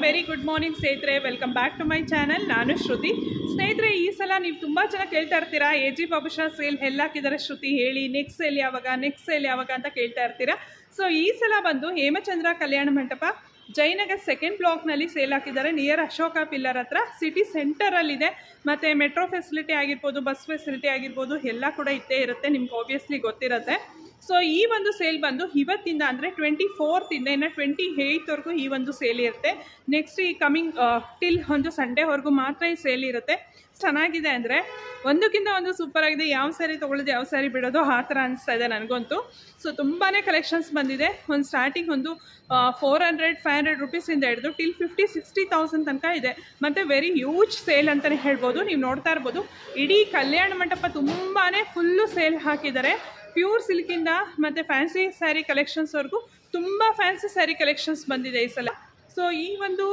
Very good morning ಸ್ನೇಹಿತರೆ, welcome back to my channel. ನಾನು ಶ್ರುತಿ. ಸ್ನೇಹಿತರೆ, ಈ ಸಲ ನೀವು ತುಂಬ ಜನ ಕೇಳ್ತಾ ಇರ್ತೀರಾ, ಎಜಿ ಬಾಬುಷಾ ಸೇಲ್ ಎಲ್ಲಾಕಿದ್ದಾರೆ ಶ್ರುತಿ ಹೇಳಿ, ನೆಕ್ಸ್ಟ್ ಸೇಲ್ ಯಾವಾಗ ಅಂತ ಕೇಳ್ತಾ ಇರ್ತೀರಾ. ಸೊ ಈ ಸಲ ಬಂದು ಹೇಮಚಂದ್ರ ಕಲ್ಯಾಣ ಮಂಟಪ ಜಯನಗರ್ ಸೆಕೆಂಡ್ ಬ್ಲಾಕ್ನಲ್ಲಿ ಸೇಲ್ ಹಾಕಿದ್ದಾರೆ. ನಿಯರ್ ಅಶೋಕ ಪಿಲ್ಲರ್ ಹತ್ರ, ಸಿಟಿ ಸೆಂಟರಲ್ಲಿದೆ. ಮತ್ತು ಮೆಟ್ರೋ ಫೆಸಿಲಿಟಿ ಆಗಿರ್ಬೋದು, ಬಸ್ ಫೆಸಿಲಿಟಿ ಆಗಿರ್ಬೋದು, ಎಲ್ಲ ಕೂಡ ಇದ್ದೇ ಇರುತ್ತೆ, ನಿಮ್ಗೆ ಆಬ್ವಿಯಸ್ಲಿ ಗೊತ್ತಿರುತ್ತೆ. ಸೊ ಈ ಒಂದು ಸೇಲ್ ಬಂದು ಇವತ್ತಿಂದ ಅಂದರೆ 24th ಇನ್ನು 28th ಈ ಒಂದು ಸೇಲ್ ಇರುತ್ತೆ. ನೆಕ್ಸ್ಟ್ ಈ ಕಮಿಂಗ್ ಟಿಲ್ ಒಂದು ಸಂಡೇವರೆಗೂ ಮಾತ್ರ ಈ ಸೇಲ್ ಇರುತ್ತೆ. ಚೆನ್ನಾಗಿದೆ ಅಂದರೆ ಒಂದಕ್ಕಿಂತ ಒಂದು ಸೂಪರ್ ಆಗಿದೆ. ಯಾವ ಸ್ಯಾರಿ ತೊಗೊಳ್ಳೋದು ಯಾವ ಸ್ಯಾರಿ ಬಿಡೋದು ಆ ಥರ ಅನಿಸ್ತಾ ಇದೆ ನನಗಂತೂ. ಸೊ ತುಂಬಾ ಕಲೆಕ್ಷನ್ಸ್ ಬಂದಿದೆ. ಒಂದು ಸ್ಟಾರ್ಟಿಂಗ್ ಒಂದು 400-500 ರುಪೀಸಿಂದ ಹಿಡಿದು ಟಿಲ್ 50,000-60,000 ತನಕ ಇದೆ. ಮತ್ತು ವೆರಿ ಹ್ಯೂಜ್ ಸೇಲ್ ಅಂತಲೇ ಹೇಳ್ಬೋದು. ನೀವು ನೋಡ್ತಾ ಇರ್ಬೋದು, ಇಡೀ ಕಲ್ಯಾಣ ಮಂಟಪ ತುಂಬಾ ಫುಲ್ಲು ಸೇಲ್ ಹಾಕಿದ್ದಾರೆ. ಪ್ಯೂರ್ ಸಿಲ್ಕಿಂದ ಮತ್ತು ಫ್ಯಾನ್ಸಿ ಸ್ಯಾರಿ ಕಲೆಕ್ಷನ್ಸ್ವರೆಗೂ ತುಂಬ ಫ್ಯಾನ್ಸಿ ಸ್ಯಾರಿ ಕಲೆಕ್ಷನ್ಸ್ ಬಂದಿದೆ ಈ ಸಲ. ಸೊ ಈ ಒಂದು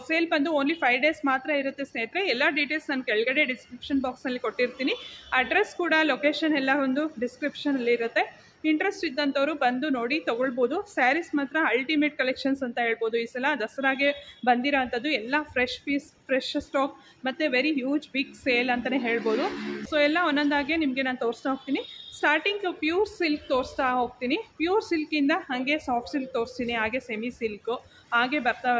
ಸೇಲ್ ಬಂದು ಓನ್ಲಿ 5 days ಮಾತ್ರ ಇರುತ್ತೆ ಸ್ನೇಹಿತರೆ. ಎಲ್ಲ ಡೀಟೇಲ್ಸ್ ನಾನು ಕೆಳಗಡೆ ಡಿಸ್ಕ್ರಿಪ್ಷನ್ ಬಾಕ್ಸಲ್ಲಿ ಕೊಟ್ಟಿರ್ತೀನಿ. ಅಡ್ರೆಸ್ ಕೂಡ, ಲೊಕೇಶನ್ ಎಲ್ಲ ಒಂದು ಡಿಸ್ಕ್ರಿಪ್ಷನಲ್ಲಿ ಇರುತ್ತೆ. ಇಂಟ್ರೆಸ್ಟ್ ಇದ್ದಂಥವ್ರು ಬಂದು ನೋಡಿ ತೊಗೊಳ್ಬೋದು. ಸ್ಯಾರೀಸ್ ಮಾತ್ರ ಅಲ್ಟಿಮೇಟ್ ಕಲೆಕ್ಷನ್ಸ್ ಅಂತ ಹೇಳ್ಬೋದು. ಈ ಸಲ ದಸರಾಗೆ ಬಂದಿರೋ ಅಂಥದ್ದು ಎಲ್ಲ ಫ್ರೆಶ್ ಸ್ಟಾಕ್ ಮತ್ತು ವೆರಿ ಹ್ಯೂಜ್ ಬಿಗ್ ಸೇಲ್ ಅಂತಲೇ ಹೇಳ್ಬೋದು. ಸೊ ಎಲ್ಲ ಒಂದೊಂದಾಗೆ ನಿಮಗೆ ನಾನು ತೋರಿಸ್ತಾ ಹೋಗ್ತೀನಿ. ಸ್ಟಾರ್ಟಿಂಗ್ ಪ್ಯೂರ್ ಸಿಲ್ಕ್ ತೋರಿಸ್ತಾ ಹೋಗ್ತೀನಿ. ಪ್ಯೂರ್ ಸಿಲ್ಕಿಂದ ಹಾಗೆ ಸಾಫ್ಟ್ ಸಿಲ್ಕ್ ತೋರಿಸ್ತೀನಿ, ಹಾಗೆ ಸೆಮಿ ಸಿಲ್ಕು, ಹಾಗೆ ಬರ್ತಾ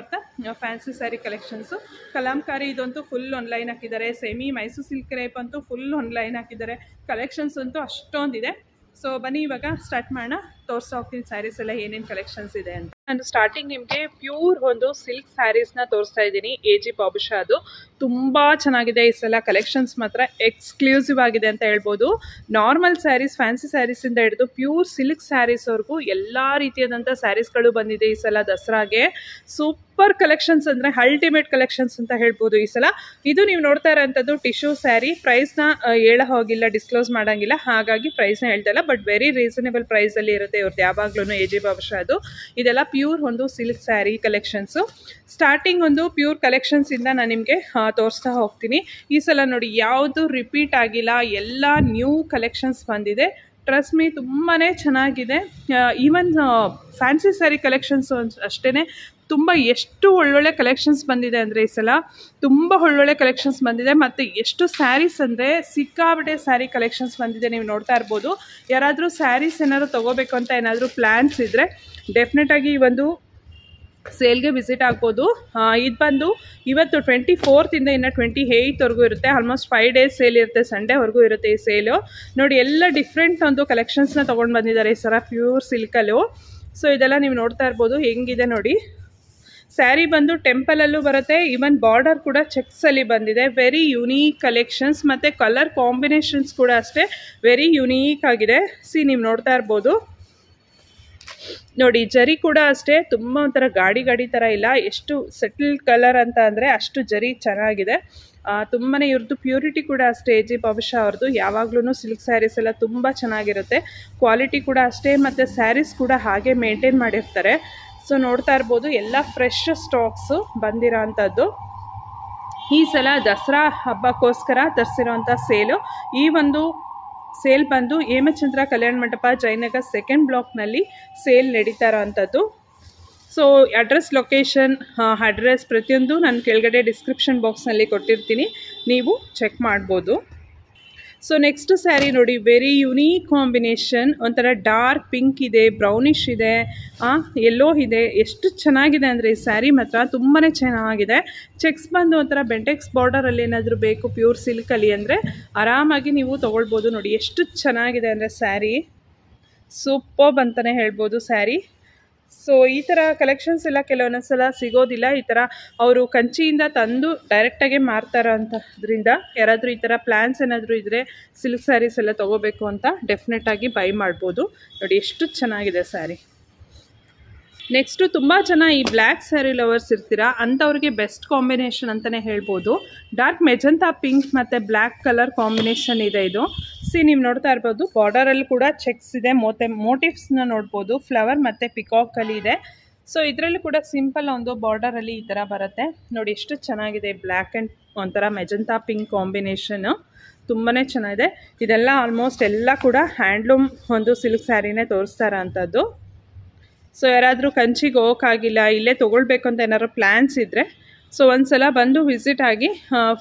ಫ್ಯಾನ್ಸಿ ಸ್ಯಾರಿ ಕಲೆಕ್ಷನ್ಸು. ಕಲಾಂಕಾರಿ ಇದಂತೂ ಫುಲ್ ಆನ್ಲೈನ್ ಹಾಕಿದ್ದಾರೆ. ಸೆಮಿ ಮೈಸೂರು ಸಿಲ್ಕ್ ರೇಪ್ ಅಂತೂ ಫುಲ್ ಆನ್ಲೈನ್ ಹಾಕಿದ್ದಾರೆ. ಕಲೆಕ್ಷನ್ಸ್ ಅಂತೂ ಅಷ್ಟೊಂದಿದೆ. ಸೊ ಬನ್ನಿ ಇವಾಗ ಸ್ಟಾರ್ಟ್ ಮಾಡೋಣ. ತೋರಿಸ್ತಾ ಹೋಗ್ತೀನಿ ಸ್ಯಾರೀಸ್ ಎಲ್ಲ ಏನೇನು ಕಲೆಕ್ಷನ್ಸ್ ಇದೆ ಅಂತ. ನಾನು ಸ್ಟಾರ್ಟಿಂಗ್ ನಿಮಗೆ ಪ್ಯೂರ್ ಒಂದು ಸಿಲ್ಕ್ ಸ್ಯಾರೀಸ್ನ ತೋರಿಸ್ತಾ ಇದ್ದೀನಿ. ಎಜಿ ಬಾಬುಷಾ ಅದು ತುಂಬ ಚೆನ್ನಾಗಿದೆ ಈ ಸಲ. ಕಲೆಕ್ಷನ್ಸ್ ಮಾತ್ರ ಎಕ್ಸ್ಕ್ಲೂಸಿವ್ ಆಗಿದೆ ಅಂತ ಹೇಳ್ಬೋದು. ನಾರ್ಮಲ್ ಸ್ಯಾರೀಸ್, ಫ್ಯಾನ್ಸಿ ಸ್ಯಾರೀಸಿಂದ ಹಿಡಿದು ಪ್ಯೂರ್ ಸಿಲ್ಕ್ ಸ್ಯಾರೀಸ್ವರೆಗೂ ಎಲ್ಲ ರೀತಿಯಾದಂಥ ಸ್ಯಾರೀಸ್ಗಳು ಬಂದಿದೆ ಈ ಸಲ ದಸರಾಗೆ. ಸೂಪರ್ ಕಲೆಕ್ಷನ್ಸ್ ಅಂದರೆ ಅಲ್ಟಿಮೇಟ್ ಕಲೆಕ್ಷನ್ಸ್ ಅಂತ ಹೇಳ್ಬೋದು ಈ ಸಲ. ಇದು ನೀವು ನೋಡ್ತಾ ಇರೋಂಥದ್ದು ಟಿಶ್ಯೂ ಸ್ಯಾರಿ. ಪ್ರೈಸ್ನ ಹೇಳೋ ಹೋಗಿಲ್ಲ, ಡಿಸ್ಕ್ಲೋಸ್ ಮಾಡೋಂಗಿಲ್ಲ, ಹಾಗಾಗಿ ಪ್ರೈಸ್ನ ಹೇಳ್ತಾ ಇಲ್ಲ. ಬಟ್ ವೆರಿ ರೀಸನೇಬಲ್ ಪ್ರೈಸಲ್ಲಿ ಇರುತ್ತೆ ಇವ್ರದ್ದು ಯಾವಾಗ್ಲೂ ಎಜಿ ಬಾಬುಷಾ ಅದು. ಇದೆಲ್ಲ ಪ್ಯೂರ್ ಒಂದು ಸಿಲ್ಕ್ ಸ್ಯಾರಿ ಕಲೆಕ್ಷನ್ಸು. ಸ್ಟಾರ್ಟಿಂಗ್ ಒಂದು ಪ್ಯೂರ್ ಕಲೆಕ್ಷನ್ಸಿಂದ ನಾನು ನಿಮಗೆ ತೋರಿಸ್ತಾ ಹೋಗ್ತೀನಿ. ಈ ಸಲ ನೋಡಿ, ಯಾವುದು ರಿಪೀಟ್ ಆಗಿಲ್ಲ, ಎಲ್ಲ ನ್ಯೂ ಕಲೆಕ್ಷನ್ಸ್ ಬಂದಿದೆ. ಟ್ರಸ್ಟ್ ಮೀ, ತುಂಬಾ ಚೆನ್ನಾಗಿದೆ. ಈವನ್ ಫ್ಯಾನ್ಸಿ ಸ್ಯಾರಿ ಕಲೆಕ್ಷನ್ಸು ಅಷ್ಟೇ ತುಂಬ ಎಷ್ಟು ಒಳ್ಳೊಳ್ಳೆ ಕಲೆಕ್ಷನ್ಸ್ ಬಂದಿದೆ ಅಂದರೆ ಈ ಸಲ ತುಂಬ ಒಳ್ಳೊಳ್ಳೆ ಕಲೆಕ್ಷನ್ಸ್ ಬಂದಿದೆ. ಮತ್ತು ಎಷ್ಟು ಸ್ಯಾರೀಸ್ ಅಂದರೆ ಸಿಕ್ಕಾಬಿಟ್ಟೆ ಸ್ಯಾರಿ ಕಲೆಕ್ಷನ್ಸ್ ಬಂದಿದೆ. ನೀವು ನೋಡ್ತಾ ಇರ್ಬೋದು. ಯಾರಾದರೂ ಸ್ಯಾರೀಸ್ ಏನಾದರೂ ತೊಗೋಬೇಕು ಅಂತ ಏನಾದರೂ ಪ್ಲ್ಯಾನ್ಸ್ ಇದ್ದರೆ ಡೆಫಿನೆಟಾಗಿ ಈ ಒಂದು ಸೇಲ್ಗೆ ವಿಸಿಟ್ ಆಗ್ಬೋದು. ಇದು ಬಂದು ಇವತ್ತು 24th ಇನ್ನು 28th ಇರುತ್ತೆ. ಆಲ್ಮೋಸ್ಟ್ 5 days ಸೇಲ್ ಇರುತ್ತೆ. ಸಂಡೇವರೆಗೂ ಇರುತ್ತೆ ಈ ಸೇಲು. ನೋಡಿ, ಎಲ್ಲ ಡಿಫ್ರೆಂಟ್ ಒಂದು ಕಲೆಕ್ಷನ್ಸ್ನ ತೊಗೊಂಡು ಬಂದಿದ್ದಾರೆ ಈ ಸಲ ಪ್ಯೂರ್ ಸಿಲ್ಕಲ್ಲೂ. ಸೊ ಇದೆಲ್ಲ ನೀವು ನೋಡ್ತಾ ಇರ್ಬೋದು ಹೆಂಗಿದೆ ನೋಡಿ. ಸ್ಯಾರಿ ಬಂದು ಟೆಂಪಲಲ್ಲೂ ಬರುತ್ತೆ. ಈವನ್ ಬಾರ್ಡರ್ ಕೂಡ ಚೆಕ್ಸಲ್ಲಿ ಬಂದಿದೆ. Very unique collections. ಮತ್ತು ಕಲರ್ ಕಾಂಬಿನೇಷನ್ಸ್ ಕೂಡ ಅಷ್ಟೇ ವೆರಿ ಯುನೀಕ್ ಆಗಿದೆ. ನೀವು ನೋಡ್ತಾ ಇರ್ಬೋದು ನೋಡಿ. ಜರಿ ಕೂಡ ಅಷ್ಟೇ ತುಂಬ ಒಂಥರ ಗಾಡಿ ಥರ ಇಲ್ಲ, ಎಷ್ಟು ಸೆಟಲ್ ಕಲರ್ ಅಂತ ಅಂದರೆ ಅಷ್ಟು ಜರಿ ಚೆನ್ನಾಗಿದೆ. ತುಂಬಾ ಇವ್ರದ್ದು ಪ್ಯೂರಿಟಿ ಕೂಡ ಅಷ್ಟೇ. ಎಜಿ ಬಾಬುಷಾ ಅವ್ರದ್ದು ಯಾವಾಗ್ಲೂ ಸಿಲ್ಕ್ ಸ್ಯಾರೀಸ್ ಎಲ್ಲ ತುಂಬ ಚೆನ್ನಾಗಿರುತ್ತೆ. ಕ್ವಾಲಿಟಿ ಕೂಡ ಅಷ್ಟೇ, ಮತ್ತು ಸ್ಯಾರೀಸ್ ಕೂಡ ಹಾಗೆ ಮೇಂಟೈನ್ ಮಾಡಿರ್ತಾರೆ. ಸೊ ನೋಡ್ತಾ ಇರ್ಬೋದು, ಎಲ್ಲ ಫ್ರೆಶ್ ಸ್ಟಾಕ್ಸು ಬಂದಿರೋ ಅಂಥದ್ದು. ಈ ಸಲ ದಸರಾ ಹಬ್ಬಕ್ಕೋಸ್ಕರ ತರಿಸಿರೋಂಥ ಸೇಲು. ಈ ಒಂದು ಸೇಲ್ ಬಂದು ಹೇಮಚಂದ್ರ ಕಲ್ಯಾಣ ಮಂಟಪ ಜಯನಗರ್ ಸೆಕೆಂಡ್ ಬ್ಲಾಕ್ನಲ್ಲಿ ಸೇಲ್ ನಡೀತಾ ಇರೋ ಅಂಥದ್ದು. ಸೊ ಅಡ್ರೆಸ್, ಲೊಕೇಶನ್, ಅಡ್ರೆಸ್ ಪ್ರತಿಯೊಂದು ನಾನು ಕೆಳಗಡೆ ಡಿಸ್ಕ್ರಿಪ್ಷನ್ ಬಾಕ್ಸ್ನಲ್ಲಿ ಕೊಟ್ಟಿರ್ತೀನಿ, ನೀವು ಚೆಕ್ ಮಾಡ್ಬೋದು. ಸೊ ನೆಕ್ಸ್ಟ್ ಸ್ಯಾರಿ ನೋಡಿ, ವೆರಿ ಯುನೀಕ್ ಕಾಂಬಿನೇಷನ್. ಒಂಥರ ಡಾರ್ಕ್ ಪಿಂಕ್ ಇದೆ, ಬ್ರೌನಿಷ್ ಇದೆ, ಯೆಲ್ಲೋ ಇದೆ. ಎಷ್ಟು ಚೆನ್ನಾಗಿದೆ ಅಂದರೆ ಈ ಸ್ಯಾರಿ ಮಾತ್ರ ತುಂಬಾ ಚೆನ್ನಾಗಿದೆ. ಚೆಕ್ಸ್ ಬಂದು ಒಂಥರ ಬೆಂಟೆಕ್ಸ್ ಬಾರ್ಡರಲ್ಲಿ ಏನಾದರೂ ಬೇಕು ಪ್ಯೂರ್ ಸಿಲ್ಕಲ್ಲಿ ಅಂದರೆ ಆರಾಮಾಗಿ ನೀವು ತೊಗೊಳ್ಬೋದು. ನೋಡಿ ಎಷ್ಟು ಚೆನ್ನಾಗಿದೆ ಅಂದರೆ ಸ್ಯಾರಿ ಸೂಪರ್ಬ್ ಅಂತಲೇ ಹೇಳ್ಬೋದು ಸ್ಯಾರಿ. ಸೊ ಈ ಥರ ಕಲೆಕ್ಷನ್ಸ್ ಎಲ್ಲ ಕೆಲವೊಂದೊಂದು ಸಲ ಸಿಗೋದಿಲ್ಲ. ಈ ಥರ ಅವರು ಕಂಚಿಯಿಂದ ತಂದು ಡೈರೆಕ್ಟಾಗೆ ಮಾರ್ತಾರೋ ಅಂಥದ್ರಿಂದ ಯಾರಾದರೂ ಈ ಥರ ಪ್ಲ್ಯಾನ್ಸ್ ಏನಾದರೂ ಇದ್ದರೆ ಸಿಲ್ಕ್ ಸ್ಯಾರೀಸ್ ಎಲ್ಲ ತೊಗೋಬೇಕು ಅಂತ ಡೆಫಿನೆಟಾಗಿ ಬೈ ಮಾಡ್ಬೋದು. ನೋಡಿ ಎಷ್ಟು ಚೆನ್ನಾಗಿದೆ ಸ್ಯಾರಿ. ನೆಕ್ಸ್ಟು ತುಂಬ ಜನ ಈ ಬ್ಲ್ಯಾಕ್ ಸ್ಯಾರಿ ಲವರ್ಸ್ ಇರ್ತೀರಾ, ಅಂಥವ್ರಿಗೆ ಬೆಸ್ಟ್ ಕಾಂಬಿನೇಷನ್ ಅಂತಲೇ ಹೇಳ್ಬೋದು. ಡಾರ್ಕ್ ಮೆಜಂತಾ ಪಿಂಕ್ ಮತ್ತು ಬ್ಲ್ಯಾಕ್ ಕಲರ್ ಕಾಂಬಿನೇಷನ್ ಇದೆ ಇದು. ನೀವು ನೋಡ್ತಾ ಇರ್ಬೋದು, ಬಾರ್ಡರಲ್ಲಿ ಕೂಡ ಚೆಕ್ಸ್ ಇದೆ, ಮೋಟಿವ್ಸ್ನ ನೋಡ್ಬೋದು. ಫ್ಲವರ್ ಮತ್ತು ಪಿಕಾಕಲ್ಲಿ ಇದೆ. ಸೊ ಇದರಲ್ಲೂ ಕೂಡ ಸಿಂಪಲ್ ಒಂದು ಬಾರ್ಡರಲ್ಲಿ ಈ ಥರ ಬರುತ್ತೆ. ನೋಡಿ ಎಷ್ಟು ಚೆನ್ನಾಗಿದೆ. ಬ್ಲ್ಯಾಕ್ ಆ್ಯಂಡ್ ಒಂಥರ ಮೆಜಂತಾ ಪಿಂಕ್ ಕಾಂಬಿನೇಷನ್ನು ತುಂಬಾ ಚೆನ್ನಾಗಿದೆ. ಇದೆಲ್ಲ ಆಲ್ಮೋಸ್ಟ್ ಎಲ್ಲ ಕೂಡ ಹ್ಯಾಂಡ್ಲೂಮ್ ಒಂದು ಸಿಲ್ಕ್ ಸ್ಯಾರಿನೇ ತೋರಿಸ್ತಾ ಇರೋ ಅಂಥದ್ದು. ಸೊ ಯಾರಾದರೂ ಕಂಚಿಗೆ ಹೋಗೋಕ್ಕಾಗಿಲ್ಲ, ಇಲ್ಲೇ ತೊಗೊಳ್ಬೇಕು ಅಂತ ಏನಾದ್ರು ಪ್ಲ್ಯಾನ್ಸ್ ಇದ್ದರೆ ಸೊ ಒಂದ್ಸಲ ಬಂದು ವಿಸಿಟ್ ಆಗಿ.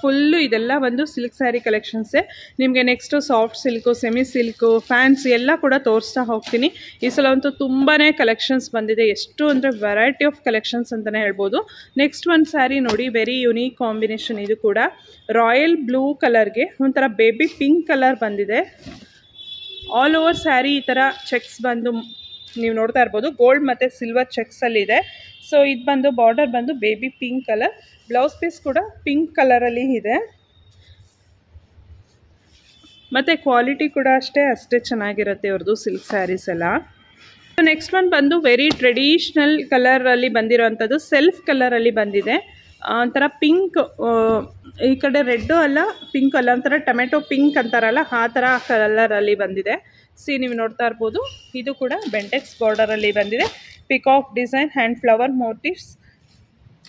ಫುಲ್ಲು ಇದೆಲ್ಲ ಬಂದು ಸಿಲ್ಕ್ ಸ್ಯಾರಿ ಕಲೆಕ್ಷನ್ಸೇ. ನಿಮಗೆ next soft silk, semi silk, fancy ಎಲ್ಲ ಕೂಡ ತೋರಿಸ್ತಾ ಹೋಗ್ತೀನಿ. ಈ ಸಲ ಅಂತೂ ತುಂಬಾ ಕಲೆಕ್ಷನ್ಸ್ ಬಂದಿದೆ, ಎಷ್ಟು ಅಂದರೆ ವೆರೈಟಿ ಆಫ್ ಕಲೆಕ್ಷನ್ಸ್ ಅಂತಲೇ ಹೇಳ್ಬೋದು. ನೆಕ್ಸ್ಟ್ ಒಂದು ಸ್ಯಾರಿ ನೋಡಿ, ವೆರಿ ಯುನೀಕ್ ಕಾಂಬಿನೇಷನ್. ಇದು ಕೂಡ ರಾಯಲ್ ಬ್ಲೂ ಕಲರ್ಗೆ ಒಂಥರ ಬೇಬಿ ಪಿಂಕ್ ಕಲರ್ ಬಂದಿದೆ. ಆಲ್ ಓವರ್ ಸ್ಯಾರಿ ಈ ಥರ ಚೆಕ್ಸ್ ಬಂದು ನೀವು ನೋಡ್ತಾ ಇರ್ಬೋದು, ಗೋಲ್ಡ್ ಮತ್ತು ಸಿಲ್ವರ್ ಚೆಕ್ಸಲ್ಲಿದೆ. ಸೊ ಇದು ಬಂದು ಬಾರ್ಡರ್ ಬಂದು baby pink colour, blouse piece ಕೂಡ ಪಿಂಕ್ ಕಲರಲ್ಲಿ ಇದೆ. ಮತ್ತು ಕ್ವಾಲಿಟಿ ಕೂಡ ಅಷ್ಟೇ ಚೆನ್ನಾಗಿರುತ್ತೆ ಇವ್ರದ್ದು ಸಿಲ್ಕ್ ಸ್ಯಾರೀಸ್ ಎಲ್ಲ. ನೆಕ್ಸ್ಟ್ ಒನ್ ಬಂದು ವೆರಿ ಟ್ರೆಡಿಷ್ನಲ್ ಕಲರಲ್ಲಿ ಬಂದಿರೋವಂಥದ್ದು, ಸೆಲ್ಫ್ ಕಲರಲ್ಲಿ ಬಂದಿದೆ. ಒಂಥರ ಪಿಂಕ್, ಈ ಕಡೆ ರೆಡ್ಡು ಅಲ್ಲ ಪಿಂಕ್ ಅಲ್ಲ, ಒಂಥರ ಟೊಮೆಟೊ ಪಿಂಕ್ ಅಂತಾರಲ್ಲ ಆ ಥರ ಕಲರಲ್ಲಿ ಬಂದಿದೆ. ನೀವು ನೋಡ್ತಾ ಇರ್ಬೋದು, ಇದು ಕೂಡ ಬೆಂಟೆಕ್ಸ್ ಬಾರ್ಡರಲ್ಲಿ ಬಂದಿದೆ. Peacock design, hand flower motifs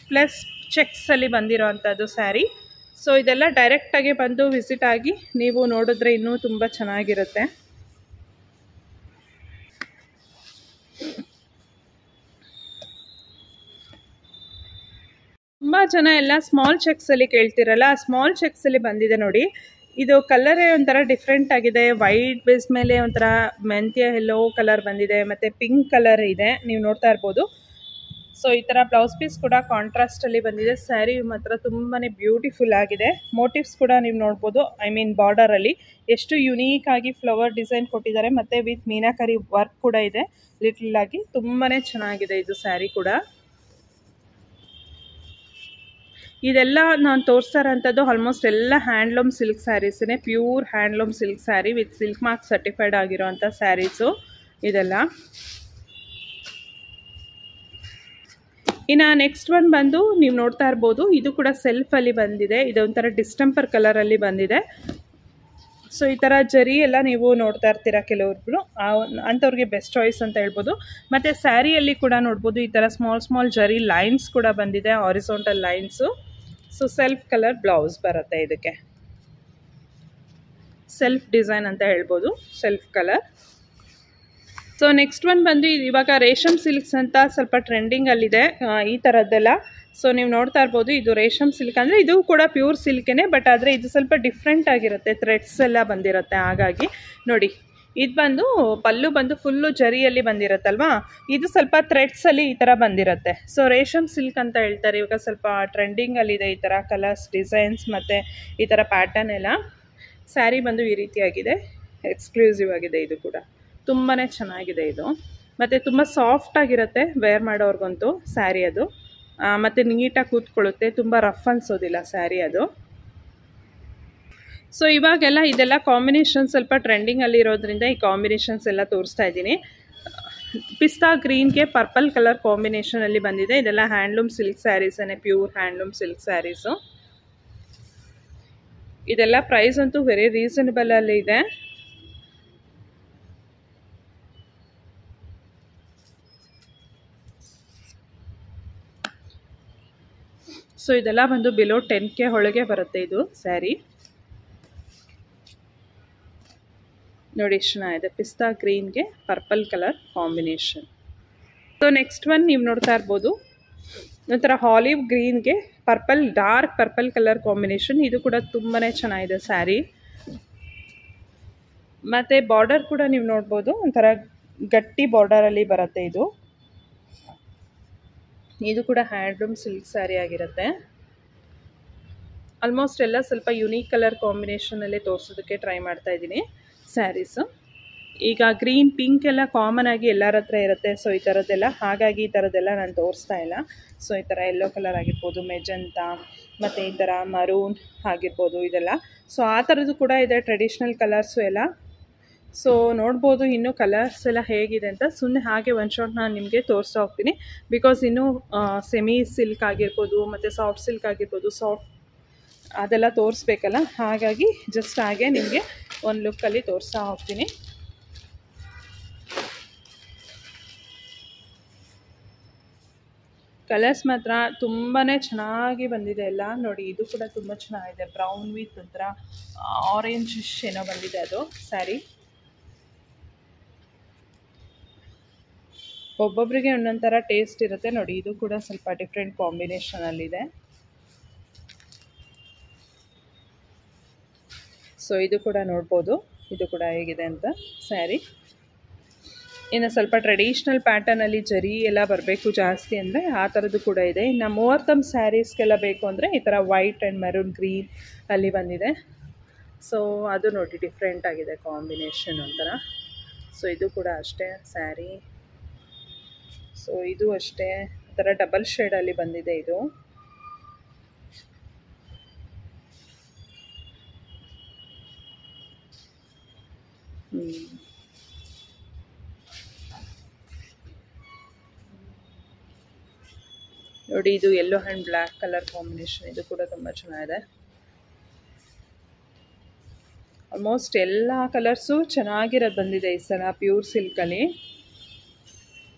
plus ಚೆಕ್ಸಲ್ಲಿ ಬಂದಿರೋ ಅಂಥದ್ದು ಸ್ಯಾರಿ. ಸೊ ಇದೆಲ್ಲ ಡೈರೆಕ್ಟಾಗಿ ಬಂದು ವಿಸಿಟ್ ಆಗಿ ನೀವು ನೋಡಿದ್ರೆ ಇನ್ನೂ ತುಂಬ ಚೆನ್ನಾಗಿರುತ್ತೆ. ತುಂಬ ಜನ ಎಲ್ಲ ಸ್ಮಾಲ್ ಚೆಕ್ಸಲ್ಲಿ ಕೇಳ್ತಿರಲ್ಲ, ಆ ಸ್ಮಾಲ್ ಚೆಕ್ಸಲ್ಲಿ ಬಂದಿದೆ ನೋಡಿ. ಇದು ಕಲರೇ ಒಂಥರ ಡಿಫ್ರೆಂಟ್ ಆಗಿದೆ. ವೈಟ್ ಬೇಸ್ ಮೇಲೆ ಒಂಥರ ಮೆಂತ್ಯ ಯೆಲ್ಲೋ ಕಲರ್ ಬಂದಿದೆ, ಮತ್ತು ಪಿಂಕ್ ಕಲರ್ ಇದೆ, ನೀವು ನೋಡ್ತಾ ಇರ್ಬೋದು. ಸೊ ಈ ಥರ ಬ್ಲೌಸ್ ಪೀಸ್ ಕೂಡ ಕಾಂಟ್ರಾಸ್ಟಲ್ಲಿ ಬಂದಿದೆ. ಸ್ಯಾರಿ ಮಾತ್ರ ತುಂಬಾ ಬ್ಯೂಟಿಫುಲ್ ಆಗಿದೆ. ಮೋಟಿವ್ಸ್ ಕೂಡ ನೀವು ನೋಡ್ಬೋದು, ಬಾರ್ಡರಲ್ಲಿ ಎಷ್ಟು ಯುನೀಕ್ ಆಗಿ ಫ್ಲವರ್ ಡಿಸೈನ್ ಕೊಟ್ಟಿದ್ದಾರೆ, ಮತ್ತು ವಿತ್ ಮೀನಾಕರಿ ವರ್ಕ್ ಕೂಡ ಇದೆ ಲಿಟಲ್ ಆಗಿ. ತುಂಬಾ ಚೆನ್ನಾಗಿದೆ ಇದು ಸ್ಯಾರಿ ಕೂಡ. ಇದೆಲ್ಲ ನಾನು ತೋರಿಸ್ತಾ ಇರೋಂಥದ್ದು ಆಲ್ಮೋಸ್ಟ್ ಎಲ್ಲ ಹ್ಯಾಂಡ್ಲೂಮ್ ಸಿಲ್ಕ್ ಸ್ಯಾರೀಸೇ, pure handloom silk sari with silk mark certified ಆಗಿರೋವಂಥ ಸ್ಯಾರೀಸು ಇದೆಲ್ಲ. ಇನ್ನು ನೆಕ್ಸ್ಟ್ ಒನ್ ಬಂದು ನೀವು ನೋಡ್ತಾ ಇರ್ಬೋದು, ಇದು ಕೂಡ ಸೆಲ್ಫಲ್ಲಿ ಬಂದಿದೆ. ಇದೊಂಥರ ಡಿಸ್ಟೆಂಪರ್ ಕಲರಲ್ಲಿ ಬಂದಿದೆ. ಸೊ ಈ ಥರ ಜರಿ ಎಲ್ಲ ನೀವು ನೋಡ್ತಾ ಇರ್ತೀರ ಕೆಲವ್ರು, ಅಂಥವ್ರಿಗೆ ಬೆಸ್ಟ್ ಚಾಯ್ಸ್ ಅಂತ ಹೇಳ್ಬೋದು. ಮತ್ತು ಸ್ಯಾರಿಯಲ್ಲಿ ಕೂಡ ನೋಡ್ಬೋದು, ಈ ಥರ ಸ್ಮಾಲ್ ಜರಿ ಲೈನ್ಸ್ ಕೂಡ ಬಂದಿದೆ, horizontal lines. So self colour blouse ಬರುತ್ತೆ ಇದಕ್ಕೆ, ಸೆಲ್ಫ್ ಡಿಸೈನ್ ಅಂತ ಹೇಳ್ಬೋದು, self colour. So next one ಬಂದು ಇವಾಗ ರೇಷಮ್ ಸಿಲ್ಕ್ಸ್ ಅಂತ ಸ್ವಲ್ಪ ಟ್ರೆಂಡಿಂಗಲ್ಲಿದೆ ಈ ಥರದ್ದೆಲ್ಲ. ಸೊ ನೀವು ನೋಡ್ತಾ ಇರ್ಬೋದು, ಇದು ರೇಷಮ್ ಸಿಲ್ಕ್ ಅಂದರೆ ಇದು ಕೂಡ ಪ್ಯೂರ್ ಸಿಲ್ಕೇ, ಬಟ್ ಆದರೆ ಇದು ಸ್ವಲ್ಪ ಡಿಫ್ರೆಂಟ್ ಆಗಿರುತ್ತೆ, ಥ್ರೆಡ್ಸ್ ಎಲ್ಲ ಬಂದಿರುತ್ತೆ. ಹಾಗಾಗಿ ನೋಡಿ, ಇದು ಬಂದು ಪಲ್ಲು ಬಂದು ಫುಲ್ಲು ಜರಿಯಲ್ಲಿ ಬಂದಿರುತ್ತಲ್ವಾ, ಇದು ಸ್ವಲ್ಪ ಥ್ರೆಡ್ಸಲ್ಲಿ ಈ ಥರ ಬಂದಿರುತ್ತೆ. ಸೊ ರೇಷಮ್ ಸಿಲ್ಕ್ ಅಂತ ಹೇಳ್ತಾರೆ. ಇವಾಗ ಸ್ವಲ್ಪ ಟ್ರೆಂಡಿಂಗಲ್ಲಿದೆ ಈ ಥರ ಕಲರ್ಸ್, ಡಿಸೈನ್ಸ್ ಮತ್ತು ಈ ಥರ ಪ್ಯಾಟರ್ನ್ ಎಲ್ಲ. ಸ್ಯಾರಿ ಬಂದು ಈ ರೀತಿಯಾಗಿದೆ, ಎಕ್ಸ್ಕ್ಲೂಸಿವ್ ಆಗಿದೆ. ಇದು ಕೂಡ ತುಂಬಾ ಚೆನ್ನಾಗಿದೆ ಇದು, ಮತ್ತು ತುಂಬ ಸಾಫ್ಟಾಗಿರುತ್ತೆ ವೇರ್ ಮಾಡೋರ್ಗಂತೂ ಸ್ಯಾರಿ ಅದು. ಮತ್ತು ನೀಟಾಗಿ ಕೂತ್ಕೊಳ್ಳುತ್ತೆ, ತುಂಬ ರಫ್ ಅನಿಸೋದಿಲ್ಲ ಸ್ಯಾರಿ ಅದು. ಸೊ ಇವಾಗೆಲ್ಲ ಇದೆಲ್ಲ ಕಾಂಬಿನೇಷನ್ ಸ್ವಲ್ಪ ಟ್ರೆಂಡಿಂಗಲ್ಲಿ ಇರೋದ್ರಿಂದ ಈ ಕಾಂಬಿನೇಷನ್ಸ್ ಎಲ್ಲ ತೋರಿಸ್ತಾ ಇದ್ದೀನಿ. ಪಿಸ್ತಾ ಗ್ರೀನ್ಗೆ ಪರ್ಪಲ್ ಕಲರ್ ಕಾಂಬಿನೇಷನಲ್ಲಿ ಬಂದಿದೆ. ಇದೆಲ್ಲ ಹ್ಯಾಂಡ್ಲೂಮ್ ಸಿಲ್ಕ್ ಸ್ಯಾರೀಸೇ, ಪ್ಯೂರ್ ಹ್ಯಾಂಡ್ಲೂಮ್ ಸಿಲ್ಕ್ ಸ್ಯಾರೀಸು. ಇದೆಲ್ಲ ಪ್ರೈಸ್ ಅಂತೂ ವೆರಿ ರೀಸನಬಲ್ ಅಲ್ಲಿ ಇದೆ. ಸೊ ಇದೆಲ್ಲ ಬಂದು ಬಿಲೋ 10K ಒಳಗೆ ಬರುತ್ತೆ ಇದು ಸ್ಯಾರಿ. ನೋಡಿ ಎಷ್ಟು ಚೆನ್ನಾಗಿದೆ, ಪಿಸ್ತಾ ಗ್ರೀನ್ಗೆ purple colour combination. So next one ನೀವು ನೋಡ್ತಾ ಇರ್ಬೋದು, ಒಂಥರ ಆಲಿವ್ ಗ್ರೀನ್ಗೆ purple, dark purple colour combination. ಇದು ಕೂಡ ತುಂಬಾ ಚೆನ್ನಾಗಿದೆ ಸ್ಯಾರಿ. ಮತ್ತು ಬಾರ್ಡರ್ ಕೂಡ ನೀವು ನೋಡ್ಬೋದು, ಒಂಥರ ಗಟ್ಟಿ ಬಾರ್ಡರಲ್ಲಿ ಬರುತ್ತೆ ಇದು. ಇದು ಕೂಡ ಹ್ಯಾಂಡ್ಲೂಮ್ ಸಿಲ್ಕ್ ಸ್ಯಾರಿ ಆಗಿರುತ್ತೆ. ಆಲ್ಮೋಸ್ಟ್ ಎಲ್ಲ ಸ್ವಲ್ಪ ಯುನೀಕ್ ಕಲರ್ ಕಾಂಬಿನೇಷನಲ್ಲಿ ತೋರಿಸೋದಕ್ಕೆ ಟ್ರೈ ಮಾಡ್ತಾ ಇದ್ದೀನಿ ಸ್ಯಾರೀಸು. ಈಗ ಗ್ರೀನ್ ಪಿಂಕ್ ಎಲ್ಲ ಕಾಮನ್ ಆಗಿ ಎಲ್ಲರ ಹತ್ರ ಇರುತ್ತೆ. ಸೊ ಈ ಥರದ್ದೆಲ್ಲ, ಹಾಗಾಗಿ ಈ ಥರದ್ದೆಲ್ಲ ನಾನು ತೋರಿಸ್ತಾ ಇಲ್ಲ. ಸೊ ಈ ಥರ ಯೆಲ್ಲೋ ಕಲರ್ ಆಗಿರ್ಬೋದು, ಮೆಜಂತಾ, ಮತ್ತು ಈ ಥರ ಮರೂನ್ ಆಗಿರ್ಬೋದು, ಇದೆಲ್ಲ. ಸೊ ಆ ಥರದ್ದು ಕೂಡ ಇದೆ, ಟ್ರೆಡಿಷ್ನಲ್ ಕಲರ್ಸು ಎಲ್ಲ. ಸೊ ನೋಡ್ಬೋದು ಇನ್ನೂ ಕಲರ್ಸ್ ಎಲ್ಲ ಹೇಗಿದೆ ಅಂತ. ಸುಮ್ಮನೆ ಹಾಗೆ ಒನ್ ಶಾಟ್ ನಾನು ನಿಮಗೆ ತೋರಿಸ್ತಾ ಹೋಗ್ತೀನಿ, ಬಿಕಾಸ್ ಇನ್ನೂ ಸೆಮಿ ಸಿಲ್ಕ್ ಆಗಿರ್ಬೋದು ಮತ್ತು ಸಾಫ್ಟ್ ಸಿಲ್ಕ್ ಆಗಿರ್ಬೋದು, ಅದೆಲ್ಲ ತೋರಿಸ್ಬೇಕಲ್ಲ, ಹಾಗಾಗಿ ಜಸ್ಟ್ ಹಾಗೆ ನಿಮಗೆ ಒಂದು ಲುಕ್ಕಲ್ಲಿ ತೋರಿಸ್ತಾ ಹೋಗ್ತೀನಿ. ಕಲರ್ಸ್ ಮಾತ್ರ ತುಂಬಾ ಚೆನ್ನಾಗಿ ಬಂದಿದೆ ಎಲ್ಲ. ನೋಡಿ ಇದು ಕೂಡ ತುಂಬ ಚೆನ್ನಾಗಿದೆ, ಬ್ರೌನ್ ವಿತ್ ಒಂಥರ ಆರೆಂಜ್ ಏನೋ ಬಂದಿದೆ ಅದು ಸ್ಯಾರಿ. ಒಬ್ಬೊಬ್ಬರಿಗೆ ಒಂದೊಂದು ಥರ ಟೇಸ್ಟ್ ಇರುತ್ತೆ ನೋಡಿ. ಇದು ಕೂಡ ಸ್ವಲ್ಪ ಡಿಫ್ರೆಂಟ್ ಕಾಂಬಿನೇಷನಲ್ಲಿದೆ. ಸೊ ಇದು ಕೂಡ ನೋಡ್ಬೋದು, ಇದು ಕೂಡ ಹೇಗಿದೆ ಅಂತ ಸ್ಯಾರಿ. ಇನ್ನು ಸ್ವಲ್ಪ ಟ್ರೆಡಿಷ್ನಲ್ ಪ್ಯಾಟರ್ನಲ್ಲಿ ಜರಿ ಎಲ್ಲ ಬರಬೇಕು ಜಾಸ್ತಿ ಅಂದರೆ ಆ ಥರದ್ದು ಕೂಡ ಇದೆ. ಇನ್ನು ಮೂವತ್ತಮ್ ಸ್ಯಾರೀಸ್ಗೆಲ್ಲ ಬೇಕು ಅಂದರೆ ಈ ಥರ ವೈಟ್ ಆ್ಯಂಡ್ ಮೆರೂನ್ ಗ್ರೀನ್ ಅಲ್ಲಿ ಬಂದಿದೆ. ಸೊ ಅದು ನೋಡಿ ಡಿಫ್ರೆಂಟ್ ಆಗಿದೆ ಕಾಂಬಿನೇಷನ್ ಒಂಥರ. ಸೊ ಇದು ಕೂಡ ಅಷ್ಟೇ ಸ್ಯಾರಿ. ಸೊ ಇದು ಅಷ್ಟೇ ಈ ಥರ ಡಬಲ್ ಶೇಡಲ್ಲಿ ಬಂದಿದೆ ಇದು. ನೋಡಿ ಇದು yellow and black colour combination. ಇದು ಕೂಡ ತುಂಬ ಚೆನ್ನಾಗಿದೆ. ಆಲ್ಮೋಸ್ಟ್ ಎಲ್ಲ ಕಲರ್ಸು ಚೆನ್ನಾಗಿರೋದು ಬಂದಿದೆ ಈ ಸಲ ಪ್ಯೂರ್ ಸಿಲ್ಕಲ್ಲಿ.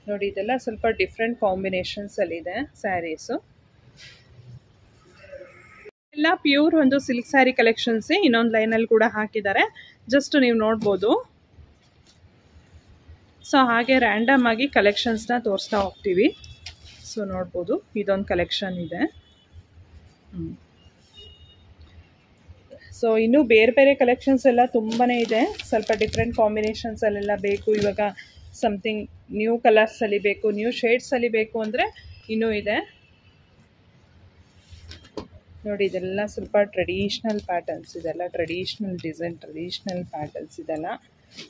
ನೋಡಿ ಇದೆಲ್ಲ ಸ್ವಲ್ಪ ಡಿಫ್ರೆಂಟ್ ಕಾಂಬಿನೇಷನ್ಸಲ್ಲಿದೆ ಸ್ಯಾರೀಸು. ಎಲ್ಲ ಪ್ಯೂರ್ ಒಂದು ಸಿಲ್ಕ್ ಸ್ಯಾರಿ ಕಲೆಕ್ಷನ್ಸೇ. ಇನ್ನೊಂದು ಲೈನಲ್ಲಿ ಕೂಡ ಹಾಕಿದ್ದಾರೆ, ಜಸ್ಟ್ ನೀವು ನೋಡ್ಬೋದು. ಸೊ ಹಾಗೆ ರ್ಯಾಂಡಮ್ ಆಗಿ ಕಲೆಕ್ಷನ್ಸ್ನ ತೋರಿಸ್ತಾ ಹೋಗ್ತೀವಿ. ಸೊ ನೋಡ್ಬೋದು ಇದೊಂದು ಕಲೆಕ್ಷನ್ ಇದೆ. ಸೊ ಇನ್ನೂ ಬೇರೆ ಬೇರೆ ಕಲೆಕ್ಷನ್ಸ್ ಎಲ್ಲ ತುಂಬಾ ಇದೆ. ಸ್ವಲ್ಪ ಡಿಫ್ರೆಂಟ್ ಕಾಂಬಿನೇಷನ್ಸಲ್ಲೆಲ್ಲ ಬೇಕು, ಇವಾಗ ಸಮಥಿಂಗ್ ನ್ಯೂ ಕಲರ್ಸಲ್ಲಿ ಬೇಕು, ನ್ಯೂ ಶೇಡ್ಸಲ್ಲಿ ಬೇಕು ಅಂದರೆ ಇನ್ನೂ ಇದೆ ನೋಡಿ. ಇದೆಲ್ಲ ಸ್ವಲ್ಪ ಟ್ರೆಡಿಷ್ನಲ್ ಪ್ಯಾಟರ್ನ್ಸ್, ಇದೆಲ್ಲ ಟ್ರೆಡಿಷ್ನಲ್ ಡಿಸೈನ್, ಟ್ರೆಡಿಷ್ನಲ್ ಪ್ಯಾಟರ್ನ್ಸ್ ಇದೆಲ್ಲ.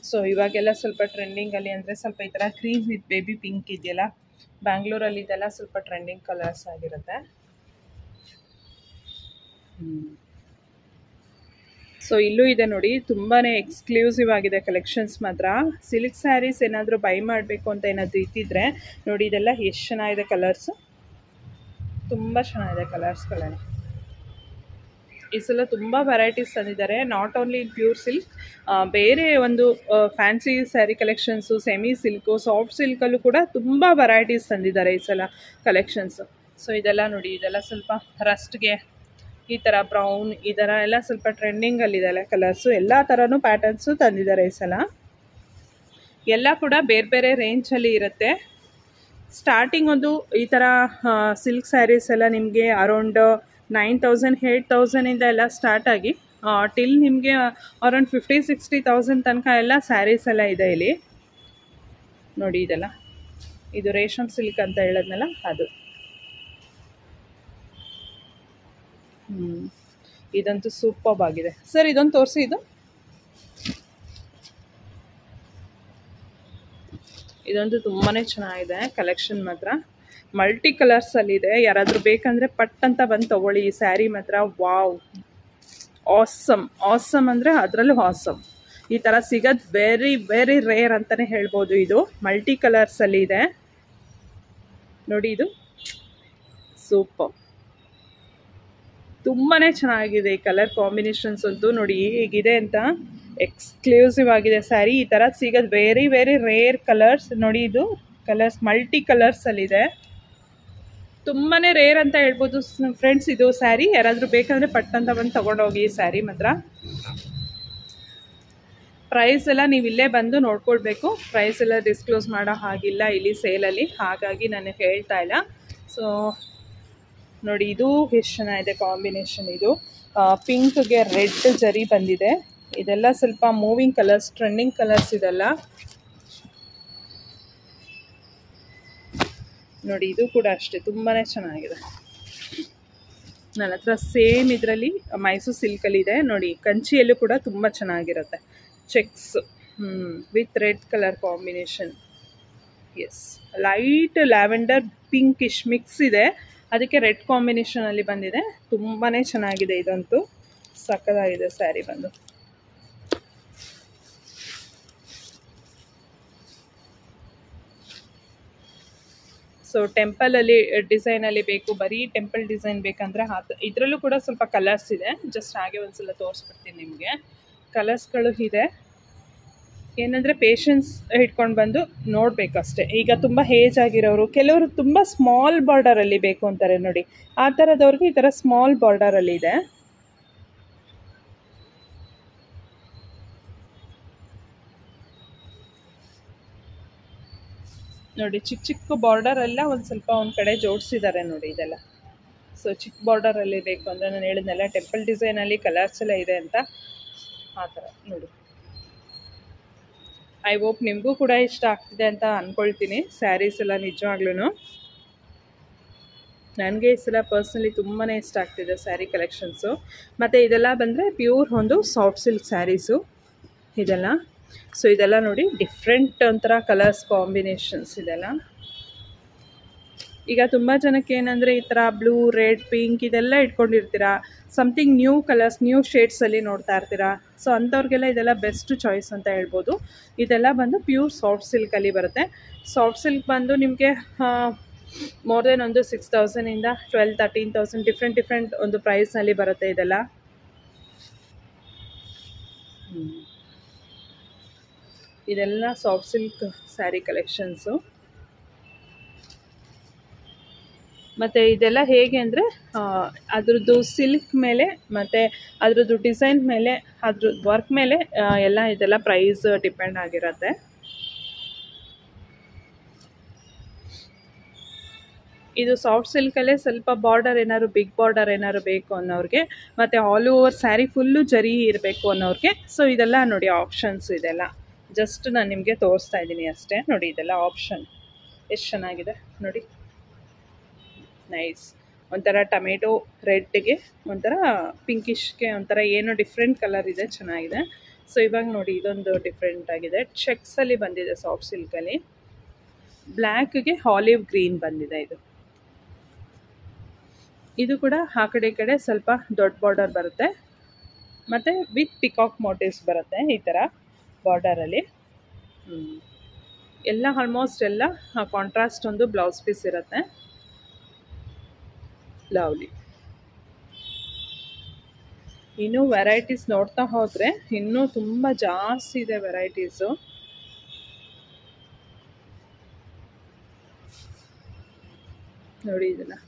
ಸೊ ಇವಾಗೆಲ್ಲ ಸ್ವಲ್ಪ ಟ್ರೆಂಡಿಂಗಲ್ಲಿ ಅಂದರೆ ಸ್ವಲ್ಪ ಈ ಥರ ಕ್ರೀಮ್ ವಿತ್ ಬೇಬಿ ಪಿಂಕ್ ಇದೆಯಲ್ಲ, ಬ್ಯಾಂಗ್ಳೂರಲ್ಲಿ ಇದೆಲ್ಲ ಸ್ವಲ್ಪ ಟ್ರೆಂಡಿಂಗ್ ಕಲರ್ಸ್ ಆಗಿರುತ್ತೆ. ಸೊ ಇಲ್ಲೂ ಇದೆ ನೋಡಿ, ತುಂಬಾ ಎಕ್ಸ್ಕ್ಲೂಸಿವ್ ಆಗಿದೆ ಕಲೆಕ್ಷನ್ಸ್ ಮಾತ್ರ. ಸಿಲ್ಕ್ ಸ್ಯಾರೀಸ್ ಏನಾದರೂ ಬೈ ಮಾಡಬೇಕು ಅಂತ ಏನಾದರೂ ಇದ್ದಿದ್ರೆ ನೋಡಿ, ಇದೆಲ್ಲ ಎಷ್ಟು ಚೆನ್ನಾಗಿದೆ ಕಲರ್ಸು, ತುಂಬ ಚೆನ್ನಾಗಿದೆ ಕಲರ್ಸ್ಗಳೇ. ಈ ಸಲ ತುಂಬ ವೆರೈಟೀಸ್ ತಂದಿದ್ದಾರೆ. Not only in pure silk, ಬೇರೆ ಒಂದು fancy sari collections, semi silk, soft ಸಿಲ್ಕಲ್ಲೂ ಕೂಡ ತುಂಬ ವೆರೈಟೀಸ್ ತಂದಿದ್ದಾರೆ ಈ ಸಲ ಕಲೆಕ್ಷನ್ಸು. ಸೊ ಇದೆಲ್ಲ ನೋಡಿ, ಇದೆಲ್ಲ ಸ್ವಲ್ಪ ರಸ್ಟ್ಗೆ ಈ ಥರ ಬ್ರೌನ್ ಈ ಥರ ಎಲ್ಲ ಸ್ವಲ್ಪ ಟ್ರೆಂಡಿಂಗಲ್ಲಿದೆ ಕಲರ್ಸು. ಎಲ್ಲ ಥರನೂ ಪ್ಯಾಟರ್ನ್ಸು ತಂದಿದ್ದಾರೆ ಈ ಸಲ. ಎಲ್ಲ ಕೂಡ ಬೇರೆ ಬೇರೆ ರೇಂಜಲ್ಲಿ ಇರುತ್ತೆ. ಸ್ಟಾರ್ಟಿಂಗ್ ಒಂದು ಈ ಥರ ಸಿಲ್ಕ್ ಸ್ಯಾರೀಸ್ ಎಲ್ಲ ನಿಮಗೆ ಅರೌಂಡ್ 9,000 8,000ಇಂದ ಎಲ್ಲ ಸ್ಟಾರ್ಟ್ ಆಗಿ ಟಿಲ್ ನಿಮಗೆ ಅರೌಂಡ್ 50,000-60,000 ತನಕ ಎಲ್ಲ ಸ್ಯಾರೀಸ್ ಎಲ್ಲ ಇದೆ ಇಲ್ಲಿ ನೋಡಿ. ಇದೆಲ್ಲ ಇದು ರೇಷ್ಮೆ ಸಿಲ್ಕ್ ಅಂತ ಹೇಳಿದ್ನಲ್ಲ ಅದು. ಇದಂತೂ ಸೂಪರ್ ಆಗಿದೆ ಸರ್. ಇದೊಂದು ತೋರಿಸಿ. ಇದಂತೂ ತುಂಬಾ ಚೆನ್ನಾಗಿದೆ ಕಲೆಕ್ಷನ್ ಮಾತ್ರ. ಮಲ್ಟಿ ಕಲರ್ಸಲ್ಲಿದೆ. ಯಾರಾದರೂ ಬೇಕಂದರೆ ಪಟ್ ಅಂತ ಬಂದು ತೊಗೊಳ್ಳಿ ಈ ಸ್ಯಾರಿ ಮಾತ್ರ. Wow, awesome. ಆಸಮ್ ಅಂದರೆ ಅದರಲ್ಲೂ ಆಸಮ್. ಈ ಥರ ಸಿಗೋದು ವೆರಿ ವೆರಿ ರೇರ್ ಅಂತಲೇ ಹೇಳ್ಬೋದು. ಇದು ಮಲ್ಟಿ ಕಲರ್ಸಲ್ಲಿ ಇದೆ ನೋಡಿ. ಇದು ಸೂಪರ್, ತುಂಬಾ ಚೆನ್ನಾಗಿದೆ ಈ ಕಲರ್ ಕಾಂಬಿನೇಷನ್ಸ್ ಅಂತೂ. ನೋಡಿ ಹೇಗಿದೆ ಅಂತ, ಎಕ್ಸ್ಕ್ಲೂಸಿವ್ ಆಗಿದೆ ಸ್ಯಾರಿ. ಈ ಥರ ಸಿಗೋದು ವೆರಿ ವೆರಿ ರೇರ್ ಕಲರ್ಸ್ ನೋಡಿ. ಇದು ಕಲರ್ಸ್ ಮಲ್ಟಿ ಕಲರ್ಸಲ್ಲಿದೆ, ತುಂಬಾ ರೇರ್ ಅಂತ ಹೇಳ್ಬೋದು ಫ್ರೆಂಡ್ಸ್ ಇದು ಸ್ಯಾರಿ. ಯಾರಾದರೂ ಬೇಕಂದರೆ ಪಟ್ ಅಂತ ಬಂದು ತೊಗೊಂಡೋಗಿ ಈ ಸ್ಯಾರಿ ಮಾತ್ರ. ಪ್ರೈಸ್ ಎಲ್ಲ ನೀವು ಇಲ್ಲೇ ಬಂದು ನೋಡ್ಕೊಳ್ಬೇಕು. ಪ್ರೈಸ್ ಎಲ್ಲ ಡಿಸ್ಕ್ಲೋಸ್ ಮಾಡೋ ಹಾಗಿಲ್ಲ ಇಲ್ಲಿ ಸೇಲಲ್ಲಿ, ಹಾಗಾಗಿ ನಾನು ಹೇಳ್ತಾ ಇಲ್ಲ. ಸೊ ನೋಡಿ ಇದು ಎಷ್ಟು ಚೆನ್ನಾಗಿದೆ ಕಾಂಬಿನೇಷನ್. ಇದು ಪಿಂಕ್ಗೆ ರೆಡ್ ಜರಿ ಬಂದಿದೆ. ಇದೆಲ್ಲ ಸ್ವಲ್ಪ ಮೂವಿಂಗ್ ಕಲರ್ಸ್, ಟ್ರೆಂಡಿಂಗ್ ಕಲರ್ಸ್ ಇದೆಲ್ಲ ನೋಡಿ. ಇದು ಕೂಡ ಅಷ್ಟೇ ತುಂಬಾ ಚೆನ್ನಾಗಿದೆ. ನನ್ನ ಹತ್ರ ಸೇಮ್ ಇದರಲ್ಲಿ ಮೈಸೂರು ಸಿಲ್ಕಲ್ಲಿ ಇದೆ ನೋಡಿ. ಕಂಚಿಯಲ್ಲೂ ಕೂಡ ತುಂಬ ಚೆನ್ನಾಗಿರುತ್ತೆ. Checks with red colour combination. Yes, light lavender pinkish mix ಇದೆ, ಅದಕ್ಕೆ ರೆಡ್ ಕಾಂಬಿನೇಷನಲ್ಲಿ ಬಂದಿದೆ. ತುಂಬಾ ಚೆನ್ನಾಗಿದೆ. ಇದಂತೂ ಸಕ್ಕತ್ತಾಗಿದೆ ಸ್ಯಾರಿ ಬಂದು. ಸೊ ಟೆಂಪಲಲ್ಲಿ ಡಿಸೈನಲ್ಲಿ ಬೇಕು, ಬರೀ ಟೆಂಪಲ್ ಡಿಸೈನ್ ಬೇಕಂದರೆ ಇದರಲ್ಲೂ ಕೂಡ ಸ್ವಲ್ಪ ಕಲರ್ಸ್ ಇದೆ. ಜಸ್ಟ್ ಹಾಗೆ ಒಂದ್ಸಲ ತೋರಿಸ್ಬಿಡ್ತೀನಿ ನಿಮಗೆ. ಕಲರ್ಸ್ಗಳು ಇದೆ, ಏನಂದರೆ ಪೇಷನ್ಸ್ ಇಟ್ಕೊಂಡು ಬಂದು ನೋಡಬೇಕಷ್ಟೆ. ಈಗ ತುಂಬ ಏಜ್ ಆಗಿರೋರು, ಕೆಲವರು ತುಂಬ ಸ್ಮಾಲ್ ಬಾರ್ಡರಲ್ಲಿ ಬೇಕು ಅಂತಾರೆ ನೋಡಿ, ಆ ಥರದವ್ರಿಗೆ ಈ ಥರ ಸ್ಮಾಲ್ ಬಾರ್ಡರಲ್ಲಿ ಇದೆ. ನೋಡಿ ಚಿಕ್ಕ ಚಿಕ್ಕ ಬಾರ್ಡರ್ ಎಲ್ಲ ಒಂದು ಸ್ವಲ್ಪ ಒಂದು ಕಡೆ ಜೋಡಿಸಿದ್ದಾರೆ ನೋಡಿ ಇದೆಲ್ಲ. ಸೊ ಚಿಕ್ಕ ಬಾರ್ಡರಲ್ಲಿ ಬೇಕು ಅಂದರೆ ನಾನು ಹೇಳಿದ್ನಲ್ಲ ಟೆಂಪಲ್ ಡಿಸೈನಲ್ಲಿ ಕಲರ್ಸ್ ಎಲ್ಲ ಇದೆ ಅಂತ, ಆ ಥರ ನೋಡಿ. ಐ ಹೋಪ್ ನಿಮಗೂ ಕೂಡ ಇಷ್ಟ ಆಗ್ತಿದೆ ಅಂತ ಅಂದ್ಕೊಳ್ತೀನಿ ಸ್ಯಾರೀಸ್ ಎಲ್ಲ. ನಿಜವಾಗ್ಲೂ ನನಗೆ ಈ ಸಲ ಪರ್ಸ್ನಲಿ ತುಂಬಾ ಇಷ್ಟ ಆಗ್ತಿದೆ ಸ್ಯಾರಿ ಕಲೆಕ್ಷನ್ಸು. ಮತ್ತು ಇದೆಲ್ಲ ಬಂದರೆ ಪ್ಯೂರ್ ಒಂದು ಸಾಫ್ಟ್ ಸಿಲ್ಕ್ ಸ್ಯಾರೀಸು ಇದೆಲ್ಲ. ಸೊ ಇದೆಲ್ಲ ನೋಡಿ ಡಿಫ್ರೆಂಟ್ ಒಂಥರ ಕಲರ್ಸ್ ಕಾಂಬಿನೇಷನ್ಸ್ ಇದೆಲ್ಲ. ಈಗ ತುಂಬ ಜನಕ್ಕೆ ಏನಂದರೆ ಈ ಥರ ಬ್ಲೂ, ರೆಡ್, ಪಿಂಕ್ ಇದೆಲ್ಲ ಇಟ್ಕೊಂಡಿರ್ತೀರಾ, ಸಮಥಿಂಗ್ ನ್ಯೂ ಕಲರ್ಸ್, ನ್ಯೂ ಶೇಡ್ಸಲ್ಲಿ ನೋಡ್ತಾ ಇರ್ತೀರಾ. ಸೊ ಅಂಥವ್ರಿಗೆಲ್ಲ ಇದೆಲ್ಲ ಬೆಸ್ಟ್ ಚಾಯ್ಸ್ ಅಂತ ಹೇಳ್ಬೋದು. ಇದೆಲ್ಲ ಬಂದು ಪ್ಯೂರ್ ಸಾಫ್ಟ್ ಸಿಲ್ಕಲ್ಲಿ ಬರುತ್ತೆ. ಸಾಫ್ಟ್ ಸಿಲ್ಕ್ ಬಂದು ನಿಮಗೆ ಮೋರ್ ದೆನ್ ಒಂದು 6000ಇಂದ 12,000-13,000 ಡಿಫ್ರೆಂಟ್ ಒಂದು ಪ್ರೈಸ್ನಲ್ಲಿ ಬರುತ್ತೆ ಇದೆಲ್ಲ. ಇದೆಲ್ಲ ಸಾಫ್ಟ್ ಸಿಲ್ಕ್ ಸ್ಯಾರಿ ಕಲೆಕ್ಷನ್ಸು. ಮತ್ತು ಇದೆಲ್ಲ ಹೇಗೆ ಅಂದರೆ ಅದ್ರದ್ದು ಸಿಲ್ಕ್ ಮೇಲೆ ಮತ್ತು ಅದ್ರದ್ದು ಡಿಸೈನ್ ಮೇಲೆ ಅದ್ರದ್ದು ವರ್ಕ್ ಮೇಲೆ ಎಲ್ಲ ಇದೆಲ್ಲ ಪ್ರೈಸ್ ಡಿಪೆಂಡ್ ಆಗಿರುತ್ತೆ. ಇದು ಸಾಫ್ಟ್ ಸಿಲ್ಕಲ್ಲೇ ಸ್ವಲ್ಪ ಬಾರ್ಡರ್ ಏನಾದ್ರು ಬಿಗ್ ಬಾರ್ಡರ್ ಏನಾದ್ರು ಬೇಕು ಅನ್ನೋರಿಗೆ, ಮತ್ತು ಆಲ್ ಓವರ್ ಸ್ಯಾರಿ ಫುಲ್ಲು ಜರಿ ಇರಬೇಕು ಅನ್ನೋರಿಗೆ. ಸೊ ಇದೆಲ್ಲ ನೋಡಿ ಆಪ್ಷನ್ಸ್ ಇದೆಲ್ಲ. ಜಸ್ಟ್ ನಾನು ನಿಮಗೆ ತೋರಿಸ್ತಾ ಇದ್ದೀನಿ ಅಷ್ಟೇ. ನೋಡಿ ಇದೆಲ್ಲ ಆಪ್ಷನ್ ಎಷ್ಟು ಚೆನ್ನಾಗಿದೆ ನೋಡಿ. ನೈಸ್. ಒಂಥರ ಟೊಮೆಟೊ ರೆಡ್ಗೆ ಒಂಥರ ಪಿಂಕಿಶ್ಗೆ ಒಂಥರ ಏನೋ ಡಿಫ್ರೆಂಟ್ ಕಲರ್ ಇದೆ, ಚೆನ್ನಾಗಿದೆ. ಸೊ ಇವಾಗ ನೋಡಿ ಇದೊಂದು ಡಿಫ್ರೆಂಟ್ ಆಗಿದೆ, ಚೆಕ್ಸಲ್ಲಿ ಬಂದಿದೆ ಸಾಫ್ಟ್ ಸಿಲ್ಕಲ್ಲಿ. ಬ್ಲ್ಯಾಕ್ಗೆ ಆಲಿವ್ ಗ್ರೀನ್ ಬಂದಿದೆ ಇದು. ಇದು ಕೂಡ ಆ ಕಡೆ ಈ ಕಡೆ ಸ್ವಲ್ಪ ದೊಡ್ಡ ಬಾರ್ಡರ್ ಬರುತ್ತೆ, ಮತ್ತು ವಿತ್ ಪಿಕಾಕ್ ಮೋಟಿವ್ಸ್ ಬರುತ್ತೆ ಈ ಥರ ಬಾರ್ಡರಲ್ಲಿ. ಎಲ್ಲ ಆಲ್ಮೋಸ್ಟ್ ಎಲ್ಲ ಕಾಂಟ್ರಾಸ್ಟ್ ಒಂದು ಬ್ಲೌಸ್ ಪೀಸ್ ಇರುತ್ತೆ. ಲವ್ಲಿ. ಇನ್ನೂ ವೆರೈಟೀಸ್ ನೋಡ್ತಾ ಹೋದರೆ ಇನ್ನೂ ತುಂಬ ಜಾಸ್ತಿ ಇದೆ ವೆರೈಟೀಸು. ನೋಡಿ ಇದನ್ನು.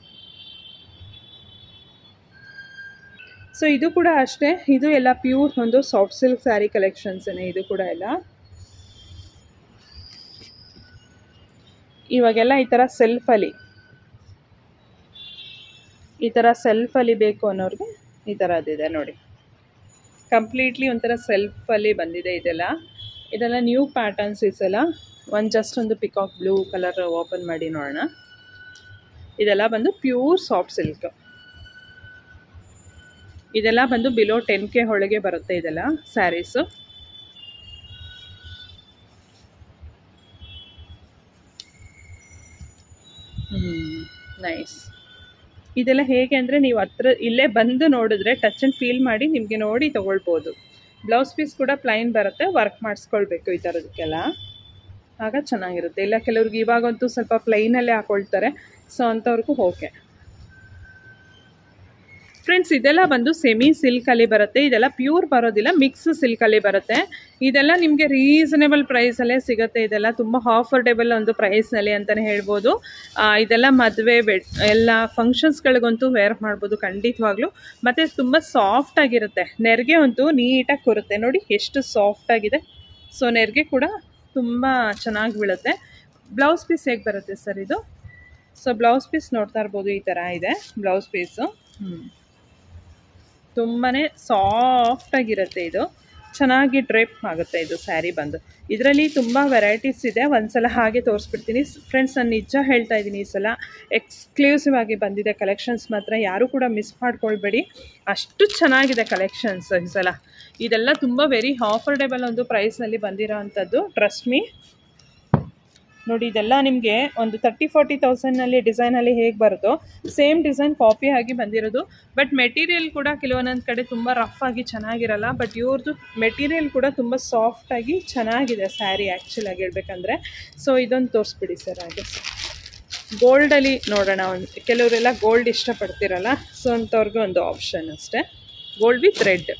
ಸೊ ಇದು ಕೂಡ ಅಷ್ಟೇ, ಇದು ಎಲ್ಲ ಪ್ಯೂರ್ ಒಂದು ಸಾಫ್ಟ್ ಸಿಲ್ಕ್ ಸ್ಯಾರಿ ಕಲೆಕ್ಷನ್ಸೇ ಇದು ಕೂಡ ಎಲ್ಲ. ಇವಾಗೆಲ್ಲ ಈ ಥರ ಸೆಲ್ಫಲ್ಲಿ ಬೇಕು ಅನ್ನೋರಿಗೆ ಈ ಥರದ್ದಿದೆ ನೋಡಿ. ಕಂಪ್ಲೀಟ್ಲಿ ಒಂಥರ ಸೆಲ್ಫಲ್ಲಿ ಬಂದಿದೆ ಇದೆಲ್ಲ ನ್ಯೂ ಪ್ಯಾಟರ್ನ್ಸ್ ಇದೆಲ್ಲ. ಜಸ್ಟ್ ಒಂದು ಪಿಕಾಕ್ ಬ್ಲೂ ಕಲರ್ ಓಪನ್ ಮಾಡಿ ನೋಡೋಣ. ಇದೆಲ್ಲ ಬಂದು ಪ್ಯೂರ್ ಸಾಫ್ಟ್ ಸಿಲ್ಕ್. ಇದೆಲ್ಲ ಬಂದು ಬಿಲೋ 10K ಒಳಗೆ ಬರುತ್ತೆ ಇದೆಲ್ಲ ಸ್ಯಾರೀಸು. ನೈಸ್. ಇದೆಲ್ಲ ಹೇಗೆ ಅಂದರೆ ನೀವು ಇಲ್ಲೇ ಬಂದು ನೋಡಿದ್ರೆ ಟಚ್ ಆ್ಯಂಡ್ ಫೀಲ್ ಮಾಡಿ ನಿಮಗೆ ನೋಡಿ ತೊಗೊಳ್ಬೋದು. ಬ್ಲೌಸ್ ಪೀಸ್ ಕೂಡ ಪ್ಲೈನ್ ಬರುತ್ತೆ, ವರ್ಕ್ ಮಾಡಿಸ್ಕೊಳ್ಬೇಕು ಈ ಥರದಕ್ಕೆಲ್ಲ, ಆಗ ಚೆನ್ನಾಗಿರುತ್ತೆ. ಇಲ್ಲ ಕೆಲವ್ರಿಗೆ ಇವಾಗಂತೂ ಸ್ವಲ್ಪ ಪ್ಲೈನಲ್ಲೇ ಹಾಕೊಳ್ತಾರೆ. ಸೊ ಅಂಥವ್ರಿಗೂ ಓಕೆ. ಫ್ರೆಂಡ್ಸ್ ಇದೆಲ್ಲ ಬಂದು ಸೆಮಿ ಸಿಲ್ಕಲ್ಲಿ ಬರುತ್ತೆ. ಇದೆಲ್ಲ ಪ್ಯೂರ್ ಬರೋದಿಲ್ಲ, ಮಿಕ್ಸ್ ಸಿಲ್ಕಲ್ಲಿ ಬರುತ್ತೆ. ಇದೆಲ್ಲ ನಿಮಗೆ ರೀಸನೇಬಲ್ ಪ್ರೈಸಲ್ಲೇ ಸಿಗುತ್ತೆ. ಇದೆಲ್ಲ ತುಂಬ ಆಫರ್ಡೆಬಲ್ ಒಂದು ಪ್ರೈಸ್ನಲ್ಲಿ ಅಂತಲೇ ಹೇಳ್ಬೋದು. ಇದೆಲ್ಲ ಮದುವೆ ಎಲ್ಲ ಫಂಕ್ಷನ್ಸ್ಗಳಿಗಂತೂ ವೇರ್ ಮಾಡ್ಬೋದು ಖಂಡಿತವಾಗ್ಲೂ. ಮತ್ತು ತುಂಬ ಸಾಫ್ಟಾಗಿರುತ್ತೆ, ನೆರಿಗೆ ಅಂತೂ ನೀಟಾಗಿ ಕೊರುತ್ತೆ ನೋಡಿ ಎಷ್ಟು ಸಾಫ್ಟಾಗಿದೆ. ಸೊ ನೆರಿಗೆ ಕೂಡ ತುಂಬ ಚೆನ್ನಾಗಿ ಬೀಳುತ್ತೆ. ಬ್ಲೌಸ್ ಪೀಸ್ ಹೇಗೆ ಬರುತ್ತೆ ಸರ್ ಇದು? ಸೊ ಬ್ಲೌಸ್ ಪೀಸ್ ನೋಡ್ತಾ ಇರ್ಬೋದು, ಈ ಥರ ಇದೆ ಬ್ಲೌಸ್ ಪೀಸು. ತುಂಬಾ ಸಾಫ್ಟಾಗಿರುತ್ತೆ, ಇದು ಚೆನ್ನಾಗಿ ಡ್ರೇಪ್ ಆಗುತ್ತೆ ಇದು ಸ್ಯಾರಿ ಬಂದು. ಇದರಲ್ಲಿ ತುಂಬ ವೆರೈಟೀಸ್ ಇದೆ, ಒಂದ್ಸಲ ಹಾಗೆ ತೋರಿಸ್ಬಿಡ್ತೀನಿ ಫ್ರೆಂಡ್ಸ್. ನಾನು ನಿಜ ಹೇಳ್ತಾ ಇದ್ದೀನಿ, ಈ ಸಲ ಎಕ್ಸ್ಕ್ಲೂಸಿವ್ ಆಗಿ ಬಂದಿದೆ ಕಲೆಕ್ಷನ್ಸ್, ಮಾತ್ರ ಯಾರೂ ಕೂಡ ಮಿಸ್ ಮಾಡ್ಕೊಳ್ಬೇಡಿ. ಅಷ್ಟು ಚೆನ್ನಾಗಿದೆ ಕಲೆಕ್ಷನ್ಸ್ ಈ ಸಲ. ಇದೆಲ್ಲ ತುಂಬ ವೆರಿ ಆಫರ್ಡೆಬಲ್ ಒಂದು ಪ್ರೈಸ್ನಲ್ಲಿ ಬಂದಿರೋ ಅಂಥದ್ದು, ಟ್ರಸ್ಟ್ ಮೀ. ನೋಡಿ ಇದೆಲ್ಲ ನಿಮಗೆ ಒಂದು 30-40,000ನಲ್ಲಿ ಡಿಸೈನಲ್ಲಿ ಹೇಗೆ ಬರುತ್ತೋ ಸೇಮ್ ಡಿಸೈನ್ ಕಾಪಿ ಆಗಿ ಬಂದಿರೋದು. ಬಟ್ ಮೆಟೀರಿಯಲ್ ಕೂಡ ಕೆಲವೊಂದೊಂದು ಕಡೆ ತುಂಬ ರಫ್ ಆಗಿ ಚೆನ್ನಾಗಿರಲ್ಲ. ಬಟ್ ಇವ್ರದ್ದು ಮೆಟೀರಿಯಲ್ ಕೂಡ ತುಂಬ ಸಾಫ್ಟಾಗಿ ಚೆನ್ನಾಗಿದೆ ಸ್ಯಾರಿ ಆ್ಯಕ್ಚುಲಾಗಿ ಹೇಳ್ಬೇಕಂದ್ರೆ. ಸೊ ಇದೊಂದು ತೋರಿಸ್ಬಿಡಿ ಸರ್. ಹಾಗೆ ಗೋಲ್ಡಲ್ಲಿ ನೋಡೋಣ. ಕೆಲವರೆಲ್ಲ ಗೋಲ್ಡ್ ಇಷ್ಟಪಡ್ತಿರಲ್ಲ, ಸೊ ಅಂಥವ್ರಿಗೆ ಒಂದು ಆಪ್ಷನ್ ಅಷ್ಟೇ. ಗೋಲ್ಡ್ ವಿತ್ ರೆಡ್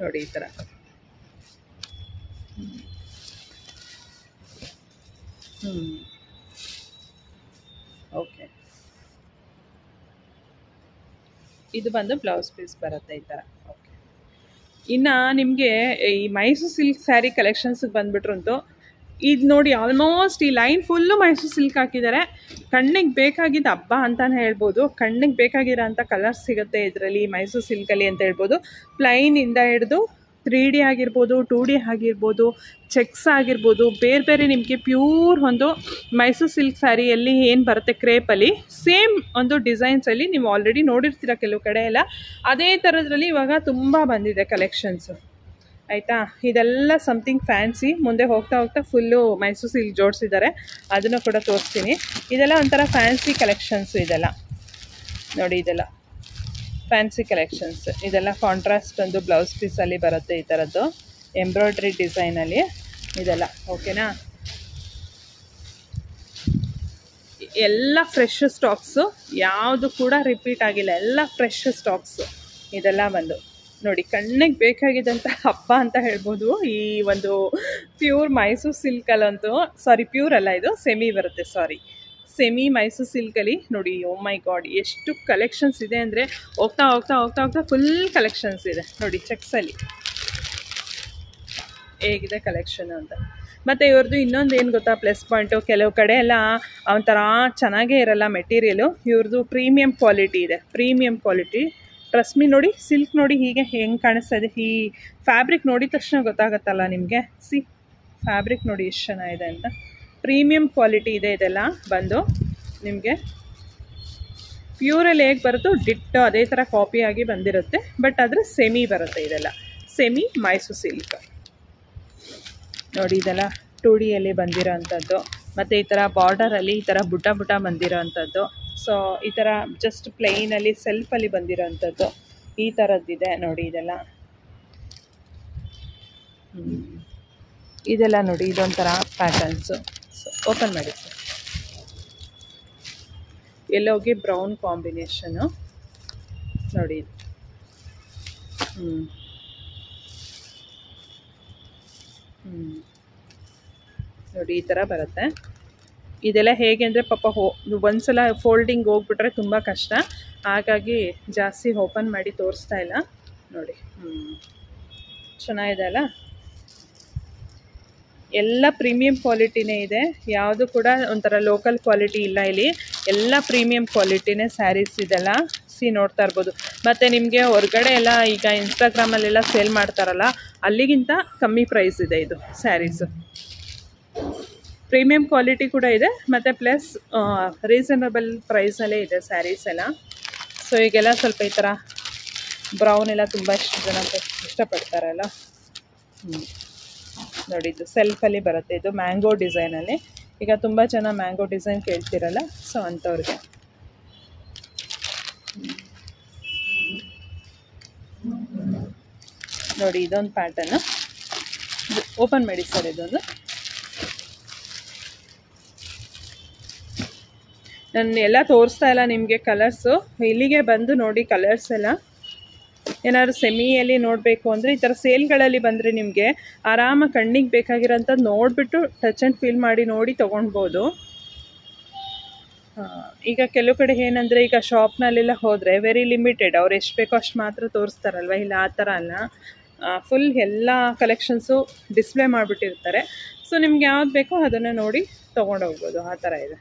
ನೋಡಿ ಈ ಥರ. ಓಕೆ, ಇದು ಬಂದು ಬ್ಲೌಸ್ ಪೀಸ್ ಬರುತ್ತೆ ಈ ಥರ. ಓಕೆ, ಇನ್ನು ನಿಮಗೆ ಈ ಮೈಸೂರು ಸಿಲ್ಕ್ ಸ್ಯಾರಿ ಕಲೆಕ್ಷನ್ಸ್ಗೆ ಬಂದುಬಿಟ್ರಂತೂ ಇದು ನೋಡಿ ಆಲ್ಮೋಸ್ಟ್ ಈ ಲೈನ್ ಫುಲ್ಲು ಮೈಸೂರು ಸಿಲ್ಕ್ ಹಾಕಿದ್ದಾರೆ. ಕಣ್ಣಿಗೆ ಬೇಕಾಗಿದ್ದ ಹಬ್ಬ ಅಂತಲೇ ಹೇಳ್ಬೋದು. ಕಣ್ಣಿಗೆ ಬೇಕಾಗಿರೋ ಅಂಥ ಕಲರ್ಸ್ ಸಿಗುತ್ತೆ ಇದರಲ್ಲಿ ಮೈಸೂರು ಸಿಲ್ಕಲ್ಲಿ ಅಂತ ಹೇಳ್ಬೋದು. ಪ್ಲೈನಿಂದ ಹಿಡಿದು 3D ಆಗಿರ್ಬೋದು, 2D ಆಗಿರ್ಬೋದು, ಚೆಕ್ಸ್ ಆಗಿರ್ಬೋದು, ಬೇರೆ ಬೇರೆ ನಿಮಗೆ ಪ್ಯೂರ್ ಒಂದು ಮೈಸೂರು ಸಿಲ್ಕ್ ಸ್ಯಾರಿಯಲ್ಲಿ ಏನು ಬರುತ್ತೆ ಕ್ರೇಪಲ್ಲಿ ಸೇಮ್ ಒಂದು ಡಿಸೈನ್ಸಲ್ಲಿ ನೀವು ಆಲ್ರೆಡಿ ನೋಡಿರ್ತೀರ ಕೆಲವು ಕಡೆ ಎಲ್ಲ. ಅದೇ ಥರದ್ರಲ್ಲಿ ಇವಾಗ ತುಂಬ ಬಂದಿದೆ ಕಲೆಕ್ಷನ್ಸು ಆಯಿತಾ. ಇದೆಲ್ಲ ಸಮಥಿಂಗ್ ಫ್ಯಾನ್ಸಿ. ಮುಂದೆ ಹೋಗ್ತಾ ಹೋಗ್ತಾ ಫುಲ್ಲು ಮೈಸೂರು ಸಿಲ್ಕ್ ಜೋಡಿಸಿದ್ದಾರೆ, ಅದನ್ನು ಕೂಡ ತೋರಿಸ್ತೀನಿ. ಇದೆಲ್ಲ ಒಂಥರ ಫ್ಯಾನ್ಸಿ ಕಲೆಕ್ಷನ್ಸು ಇದೆಲ್ಲ ನೋಡಿ. ಇದೆಲ್ಲ ಫ್ಯಾನ್ಸಿ ಕಲೆಕ್ಷನ್ಸ್. ಇದೆಲ್ಲ ಕಾಂಟ್ರಾಸ್ಟ್ ಒಂದು ಬ್ಲೌಸ್ ಪೀಸಲ್ಲಿ ಬರುತ್ತೆ ಈ ಥರದ್ದು ಎಂಬ್ರಾಯ್ಡ್ರಿ ಡಿಸೈನಲ್ಲಿ ಇದೆಲ್ಲ. ಓಕೆನಾ. ಎಲ್ಲ ಫ್ರೆಶ್ ಸ್ಟಾಕ್ಸು, ಯಾವುದು ಕೂಡ ರಿಪೀಟ್ ಆಗಿಲ್ಲ, ಎಲ್ಲ ಫ್ರೆಶ್ ಸ್ಟಾಕ್ಸು ಇದೆಲ್ಲ ಬಂದು ನೋಡಿ. ಕಣ್ಣಿಗೆ ಬೇಕಾಗಿದ್ದಂಥ ಹಬ್ಬ ಅಂತ ಹೇಳ್ಬೋದು ಈ ಒಂದು ಪ್ಯೂರ್ ಮೈಸೂರು ಸಿಲ್ಕಲ್ಲಂತೂ. ಸಾರಿ, ಪ್ಯೂರ್ ಅಲ್ಲ, ಇದು ಸೆಮಿ ಬರುತ್ತೆ. ಸಾರಿ, ಸೆಮಿ ಮೈಸೂರು ಸಿಲ್ಕಲ್ಲಿ ನೋಡಿ. ಓ ಮೈ ಗಾಡ್, ಎಷ್ಟು ಕಲೆಕ್ಷನ್ಸ್ ಇದೆ ಅಂದರೆ ಹೋಗ್ತಾ ಹೋಗ್ತಾ ಹೋಗ್ತಾ ಹೋಗ್ತಾ ಫುಲ್ ಕಲೆಕ್ಷನ್ಸ್ ಇದೆ ನೋಡಿ. ಚೆಕ್ಸಲ್ಲಿ ಹೇಗಿದೆ ಕಲೆಕ್ಷನ್ ಅಂತ. ಮತ್ತು ಇವ್ರದ್ದು ಇನ್ನೊಂದು ಏನು ಗೊತ್ತಾ ಪ್ಲಸ್ ಪಾಯಿಂಟು, ಕೆಲವು ಕಡೆ ಎಲ್ಲ ಒಂಥರ ಚೆನ್ನಾಗೇ ಇರಲ್ಲ ಮೆಟೀರಿಯಲು. ಇವ್ರದ್ದು ಪ್ರೀಮಿಯಂ ಕ್ವಾಲಿಟಿ ಇದೆ, ಪ್ರೀಮಿಯಂ ಕ್ವಾಲಿಟಿ. Trust me. ನೋಡಿ ಸಿಲ್ಕ್ ನೋಡಿ ಹೀಗೆ ಹೆಂಗೆ ಕಾಣಿಸ್ತಾ ಇದೆ. ಈ ಫ್ಯಾಬ್ರಿಕ್ ನೋಡಿದ ತಕ್ಷಣ ಗೊತ್ತಾಗುತ್ತಲ್ಲ ನಿಮಗೆ. ಫ್ಯಾಬ್ರಿಕ್ ನೋಡಿ ಎಷ್ಟು ಚೆನ್ನಾಗಿದೆ ಅಂತ. ಪ್ರೀಮಿಯಂ ಕ್ವಾಲಿಟಿ ಇದೆ ಇದೆಲ್ಲ ಬಂದು ನಿಮಗೆ. ಪ್ಯೂರಲ್ಲಿ ಹೇಗೆ ಬರುತ್ತೋ ಡಿಟ್ಟೋ ಅದೇ ಥರ ಕಾಪಿಯಾಗಿ ಬಂದಿರುತ್ತೆ, ಬಟ್ ಆದರೆ ಸೆಮಿ ಬರುತ್ತೆ. ಇದೆಲ್ಲ ಸೆಮಿ ಮೈಸೂರು ಸಿಲ್ಕ್ ನೋಡಿ. ಇದೆಲ್ಲ 2Dಯಲ್ಲಿ ಬಂದಿರೋ ಅಂಥದ್ದು. ಮತ್ತು ಈ ಥರ ಬಾರ್ಡರಲ್ಲಿ ಈ ಥರ ಬುಟ್ಟ ಬುಟ್ಟ ಬಂದಿರೋ ಅಂಥದ್ದು. ಸೊ ಈ ಥರ ಜಸ್ಟ್ ಪ್ಲೈನಲ್ಲಿ ಸೆಲ್ಫಲ್ಲಿ ಬಂದಿರೋ ಅಂಥದ್ದು ಈ ಥರದ್ದಿದೆ ನೋಡಿ. ಇದೆಲ್ಲ ನೋಡಿ, ಇದೊಂಥರ ಪ್ಯಾಟರ್ನ್ಸು. ಸೊ ಓಪನ್ ಮಾಡಿ ಸರ್. ಎಲ್ಲೋಗಿ ಬ್ರೌನ್ ಕಾಂಬಿನೇಷನು ನೋಡಿ. ನೋಡಿ ಈ ಥರ ಬರುತ್ತೆ. ಇದೆಲ್ಲ ಹೇಗೆ ಅಂದರೆ ಪಾಪ ಒಂದ್ಸಲ ಫೋಲ್ಡಿಂಗ್ ಹೋಗ್ಬಿಟ್ರೆ ತುಂಬ ಕಷ್ಟ, ಹಾಗಾಗಿ ಜಾಸ್ತಿ ಓಪನ್ ಮಾಡಿ ತೋರಿಸ್ತಾ ಇಲ್ಲ ನೋಡಿ. ಚೆನ್ನಾಗಿದೆ ಅಲ್ಲ. ಎಲ್ಲ ಪ್ರೀಮಿಯಂ ಕ್ವಾಲಿಟಿನೇ ಇದೆ, ಯಾವುದು ಕೂಡ ಒಂಥರ ಲೋಕಲ್ ಕ್ವಾಲಿಟಿ ಇಲ್ಲ ಇಲ್ಲಿ. ಎಲ್ಲ ಪ್ರೀಮಿಯಂ ಕ್ವಾಲಿಟಿನೇ ಸ್ಯಾರೀಸ್ ಇದೆಲ್ಲ. ನೋಡ್ತಾ ಇರ್ಬೋದು. ಮತ್ತು ನಿಮಗೆ ಹೊರಗಡೆ ಎಲ್ಲ ಈಗ ಇನ್ಸ್ಟಾಗ್ರಾಮಲ್ಲೆಲ್ಲ ಸೇಲ್ ಮಾಡ್ತಾರಲ್ಲ, ಅಲ್ಲಿಗಿಂತ ಕಮ್ಮಿ ಪ್ರೈಸ್ ಇದೆ ಇದು ಸ್ಯಾರೀಸು. ಪ್ರೀಮಿಯಂ ಕ್ವಾಲಿಟಿ ಕೂಡ ಇದೆ, ಮತ್ತು ಪ್ಲಸ್ ರೀಸನಬಲ್ ಪ್ರೈಸಲ್ಲೇ ಇದೆ ಸ್ಯಾರೀಸ್ ಎಲ್ಲ. ಸೊ ಈಗೆಲ್ಲ ಸ್ವಲ್ಪ ಈ ಥರ ಬ್ರೌನ್ ಎಲ್ಲ ತುಂಬ ಜನ ಇಷ್ಟಪಡ್ತಾರಲ್ಲ. ನೋಡಿ ಇದು ಸೆಲ್ಫಲ್ಲಿ ಬರುತ್ತೆ. ಇದು ಮ್ಯಾಂಗೋ ಡಿಸೈನಲ್ಲಿ. ಈಗ ತುಂಬ ಜನ ಮ್ಯಾಂಗೋ ಡಿಸೈನ್ ಕೇಳ್ತಿರಲ್ಲ, ಸೊ ಅಂಥವ್ರಿಗೆ. ನೋಡಿ ಇದೊಂದು ಪ್ಯಾಟರ್ನು. ಓಪನ್ ಮಾಡಿ ಸರ್. ಇದೊಂದು ನಾನು ಎಲ್ಲ ತೋರಿಸ್ತಾ ಇಲ್ಲ ನಿಮಗೆ ಕಲರ್ಸು. ಇಲ್ಲಿಗೆ ಬಂದು ನೋಡಿ ಕಲರ್ಸ್ ಎಲ್ಲ. ಏನಾದ್ರು ಸೆಮಿಯಲ್ಲಿ ನೋಡಬೇಕು ಅಂದರೆ ಈ ಥರ ಸೇಲ್ಗಳಲ್ಲಿ ಬಂದರೆ ನಿಮಗೆ ಆರಾಮಾಗಿ ಕಣ್ಣಿಗೆ ಬೇಕಾಗಿರೋಂಥದ್ದು ನೋಡಿಬಿಟ್ಟು ಟಚ್ ಆ್ಯಂಡ್ ಫೀಲ್ ಮಾಡಿ ನೋಡಿ ತೊಗೊಳ್ಬೋದು. ಈಗ ಕೆಲವು ಕಡೆ ಏನಂದರೆ ಈಗ ಶಾಪ್ನಲ್ಲೆಲ್ಲ ಹೋದರೆ ವೆರಿ ಲಿಮಿಟೆಡ್, ಅವ್ರು ಎಷ್ಟು ಬೇಕೋ ಅಷ್ಟು ಮಾತ್ರ ತೋರಿಸ್ತಾರಲ್ವ. ಇಲ್ಲ ಆ ಥರ ಅಲ್ಲ, ಫುಲ್ ಎಲ್ಲ ಕಲೆಕ್ಷನ್ಸು ಡಿಸ್ಪ್ಲೇ ಮಾಡಿಬಿಟ್ಟಿರ್ತಾರೆ. ಸೊ ನಿಮ್ಗೆ ಯಾವ್ದು ಬೇಕೋ ಅದನ್ನು ನೋಡಿ ತೊಗೊಂಡೋಗ್ಬೋದು. ಆ ಥರ ಇದೆ.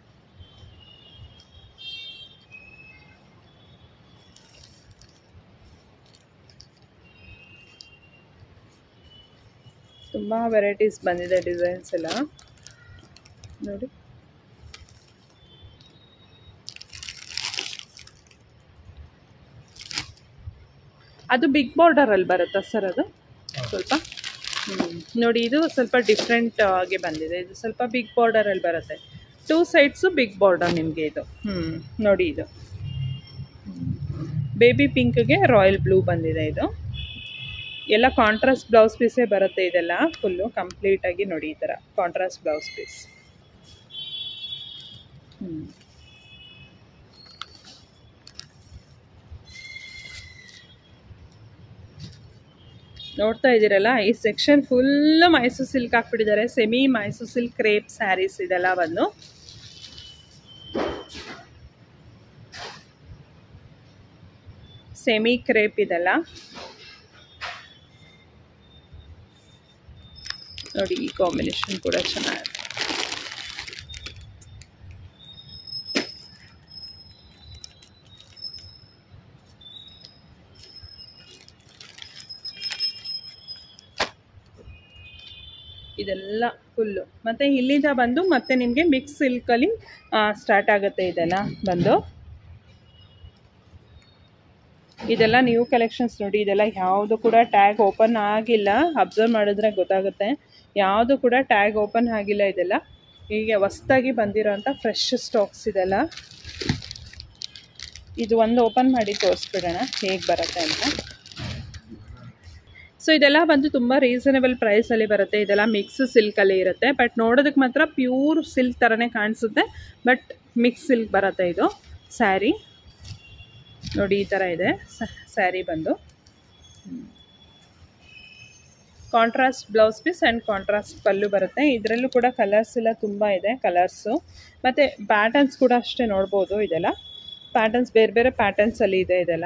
ತುಂಬ ವೆರೈಟೀಸ್ ಬಂದಿದೆ, ಡಿಸೈನ್ಸ್ ಎಲ್ಲ ನೋಡಿ. ಅದು ಬಿಗ್ ಬಾರ್ಡರಲ್ಲಿ ಬರುತ್ತಾ ಸರ್? ಅದು ಸ್ವಲ್ಪ ನೋಡಿ, ಇದು ಸ್ವಲ್ಪ ಡಿಫ್ರೆಂಟ್ ಆಗಿ ಬಂದಿದೆ. ಇದು ಸ್ವಲ್ಪ ಬಿಗ್ ಬಾರ್ಡರಲ್ಲಿ ಬರುತ್ತೆ. 2 ಸೈಡ್ಸು ಬಿಗ್ ಬಾರ್ಡರ್ ನಿಮಗೆ ಇದು. ನೋಡಿ ಇದು ಬೇಬಿ ಪಿಂಕ್ಗೆ ರಾಯಲ್ ಬ್ಲೂ ಬಂದಿದೆ. ಇದು ಎಲ್ಲ ಕಾಂಟ್ರಾಸ್ಟ್ ಬ್ಲೌಸ್ ಪೀಸೇ ಬರುತ್ತೆ. ಇದೆಲ್ಲ ಫುಲ್ಲು ಕಂಪ್ಲೀಟಾಗಿ ನೋಡಿ ಈ ಥರ ಕಾಂಟ್ರಾಸ್ಟ್ ಬ್ಲೌಸ್ ಪೀಸ್. ನೋಡ್ತಾ ಇದ್ದೀರಲ್ಲ, ಈ ಸೆಕ್ಷನ್ ಫುಲ್ಲು ಮೈಸೂರು ಸಿಲ್ಕ್ ಹಾಕ್ಬಿಟ್ಟಿದ್ದಾರೆ. Semi Mysuru silk crepe saris ಇದೆಲ್ಲ ಬಂದು. ಸೆಮಿ ಕ್ರೇಪ್ ಇದೆಲ್ಲ ನೋಡಿ ಈ ಕಾಂಬಿನೇಷನ್ ಕೂಡ ಚೆನ್ನಾಗಿದೆ. ಇದೆಲ್ಲ ಫುಲ್ಲು. ಮತ್ತು ಇಲ್ಲಿಂದ ಬಂದು ಮತ್ತೆ ನಿಮಗೆ ಮಿಕ್ಸ್ ಸಿಲ್ಕಲ್ಲಿ ಸ್ಟಾರ್ಟ್ ಆಗುತ್ತೆ. ಇದೆಲ್ಲ ಬಂದು ಇದೆಲ್ಲ ನ್ಯೂ ಕಲೆಕ್ಷನ್ಸ್ ನೋಡಿ. ಇದೆಲ್ಲ ಯಾವುದು ಕೂಡ ಟ್ಯಾಗ್ ಓಪನ್ ಆಗಿಲ್ಲ. ಅಬ್ಸರ್ವ್ ಮಾಡಿದ್ರೆ ಗೊತ್ತಾಗುತ್ತೆ, ಯಾವುದು ಕೂಡ ಟ್ಯಾಗ್ ಓಪನ್ ಆಗಿಲ್ಲ. ಇದೆಲ್ಲ ಹೀಗೆ ಹೊಸ್ದಾಗಿ ಬಂದಿರೋಂಥ ಫ್ರೆಶ್ ಸ್ಟಾಕ್ಸ್ ಇದೆಲ್ಲ. ಇದು ಒಂದು ಓಪನ್ ಮಾಡಿ ತೋರಿಸ್ಬಿಡೋಣ ಹೇಗೆ ಬರುತ್ತೆ ಅಂತ. ಸೊ ಇದೆಲ್ಲ ಬಂದು ತುಂಬ ರೀಸನೇಬಲ್ ಪ್ರೈಸಲ್ಲಿ ಬರುತ್ತೆ. ಇದೆಲ್ಲ ಮಿಕ್ಸ್ ಸಿಲ್ಕಲ್ಲಿ ಇರುತ್ತೆ, ಬಟ್ ನೋಡೋದಕ್ಕೆ ಮಾತ್ರ ಪ್ಯೂರ್ ಸಿಲ್ಕ್ ಥರನೇ ಕಾಣಿಸುತ್ತೆ, ಬಟ್ ಮಿಕ್ಸ್ ಸಿಲ್ಕ್ ಬರುತ್ತೆ. ಇದು ಸ್ಯಾರಿ ನೋಡಿ ಈ ಥರ ಇದೆ. ಸ್ಯಾರಿ ಬಂದು contrast blouse piece and contrast pallu ಬರುತ್ತೆ. ಇದರಲ್ಲೂ ಕೂಡ ಕಲರ್ಸ್ ಎಲ್ಲ ತುಂಬ ಇದೆ, ಕಲರ್ಸು ಮತ್ತು ಪ್ಯಾಟರ್ನ್ಸ್ ಕೂಡ ಅಷ್ಟೇ ನೋಡ್ಬೋದು. ಇದೆಲ್ಲ ಪ್ಯಾಟರ್ನ್ಸ್ ಬೇರೆ ಬೇರೆ ಪ್ಯಾಟರ್ನ್ಸಲ್ಲಿ ಇದೆ. ಇದೆಲ್ಲ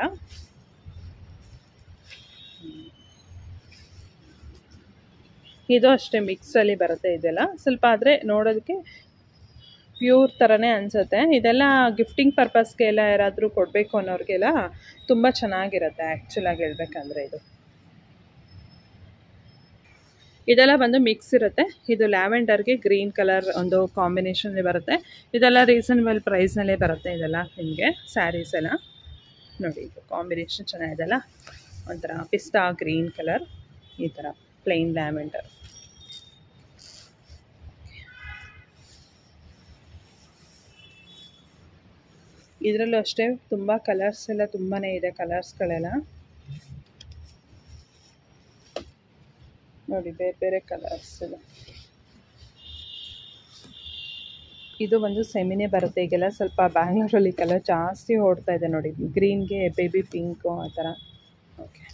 ಇದು ಅಷ್ಟೇ ಮಿಕ್ಸಲ್ಲಿ ಬರುತ್ತೆ. ಇದೆಲ್ಲ ಸ್ವಲ್ಪ ಆದರೆ ನೋಡೋದಕ್ಕೆ ಪ್ಯೂರ್ ಥರನೇ ಅನಿಸುತ್ತೆ. ಇದೆಲ್ಲ ಗಿಫ್ಟಿಂಗ್ ಪರ್ಪಸ್ಗೆ ಎಲ್ಲ ಯಾರಾದರೂ ಕೊಡಬೇಕು ಅನ್ನೋರಿಗೆಲ್ಲ ತುಂಬ ಚೆನ್ನಾಗಿರುತ್ತೆ ಆ್ಯಕ್ಚುಲಾಗಿ ಹೇಳ್ಬೇಕಂದ್ರೆ. ಇದೆಲ್ಲ ಬಂದು ಮಿಕ್ಸ್ ಇರುತ್ತೆ. ಇದು ಲ್ಯಾವೆಂಡರ್ಗೆ ಗ್ರೀನ್ ಕಲರ್ ಒಂದು ಕಾಂಬಿನೇಷನ್ಲಿ ಬರುತ್ತೆ. ಇದೆಲ್ಲ ರೀಸನಬಲ್ ಪ್ರೈಸ್ನಲ್ಲೇ ಬರುತ್ತೆ. ಇದೆಲ್ಲ ನಿಮಗೆ ಸ್ಯಾರೀಸ್ ಎಲ್ಲ ನೋಡಿ. ಇದು ಕಾಂಬಿನೇಷನ್ ಚೆನ್ನಾಗಿದೆಲ್ಲ, ಒಂಥರ ಪಿಸ್ತಾ ಗ್ರೀನ್ ಕಲರ್, ಈ ಥರ ಪ್ಲೈನ್ ಲ್ಯಾವೆಂಡರ್. ಇದರಲ್ಲೂ ಅಷ್ಟೇ ತುಂಬ ಕಲರ್ಸ್ ಎಲ್ಲ ತುಂಬಾ ಇದೆ. ಕಲರ್ಸ್ಗಳೆಲ್ಲ ನೋಡಿ, ಬೇರೆ ಬೇರೆ ಕಲರ್ಸ್ ಎಲ್ಲ. ಇದು ಒಂದು ಸೆಮಿನೇ ಬರುತ್ತೆ. ಈಗೆಲ್ಲ ಸ್ವಲ್ಪ ಬ್ಯಾಂಗ್ಳೂರಲ್ಲಿ ಕಲರ್ ಜಾಸ್ತಿ ಓಡ್ತಾ ಇದೆ ನೋಡಿ, ಗ್ರೀನ್ಗೆ ಬೇಬಿ ಪಿಂಕು ಆ ಥರ. ಓಕೆ,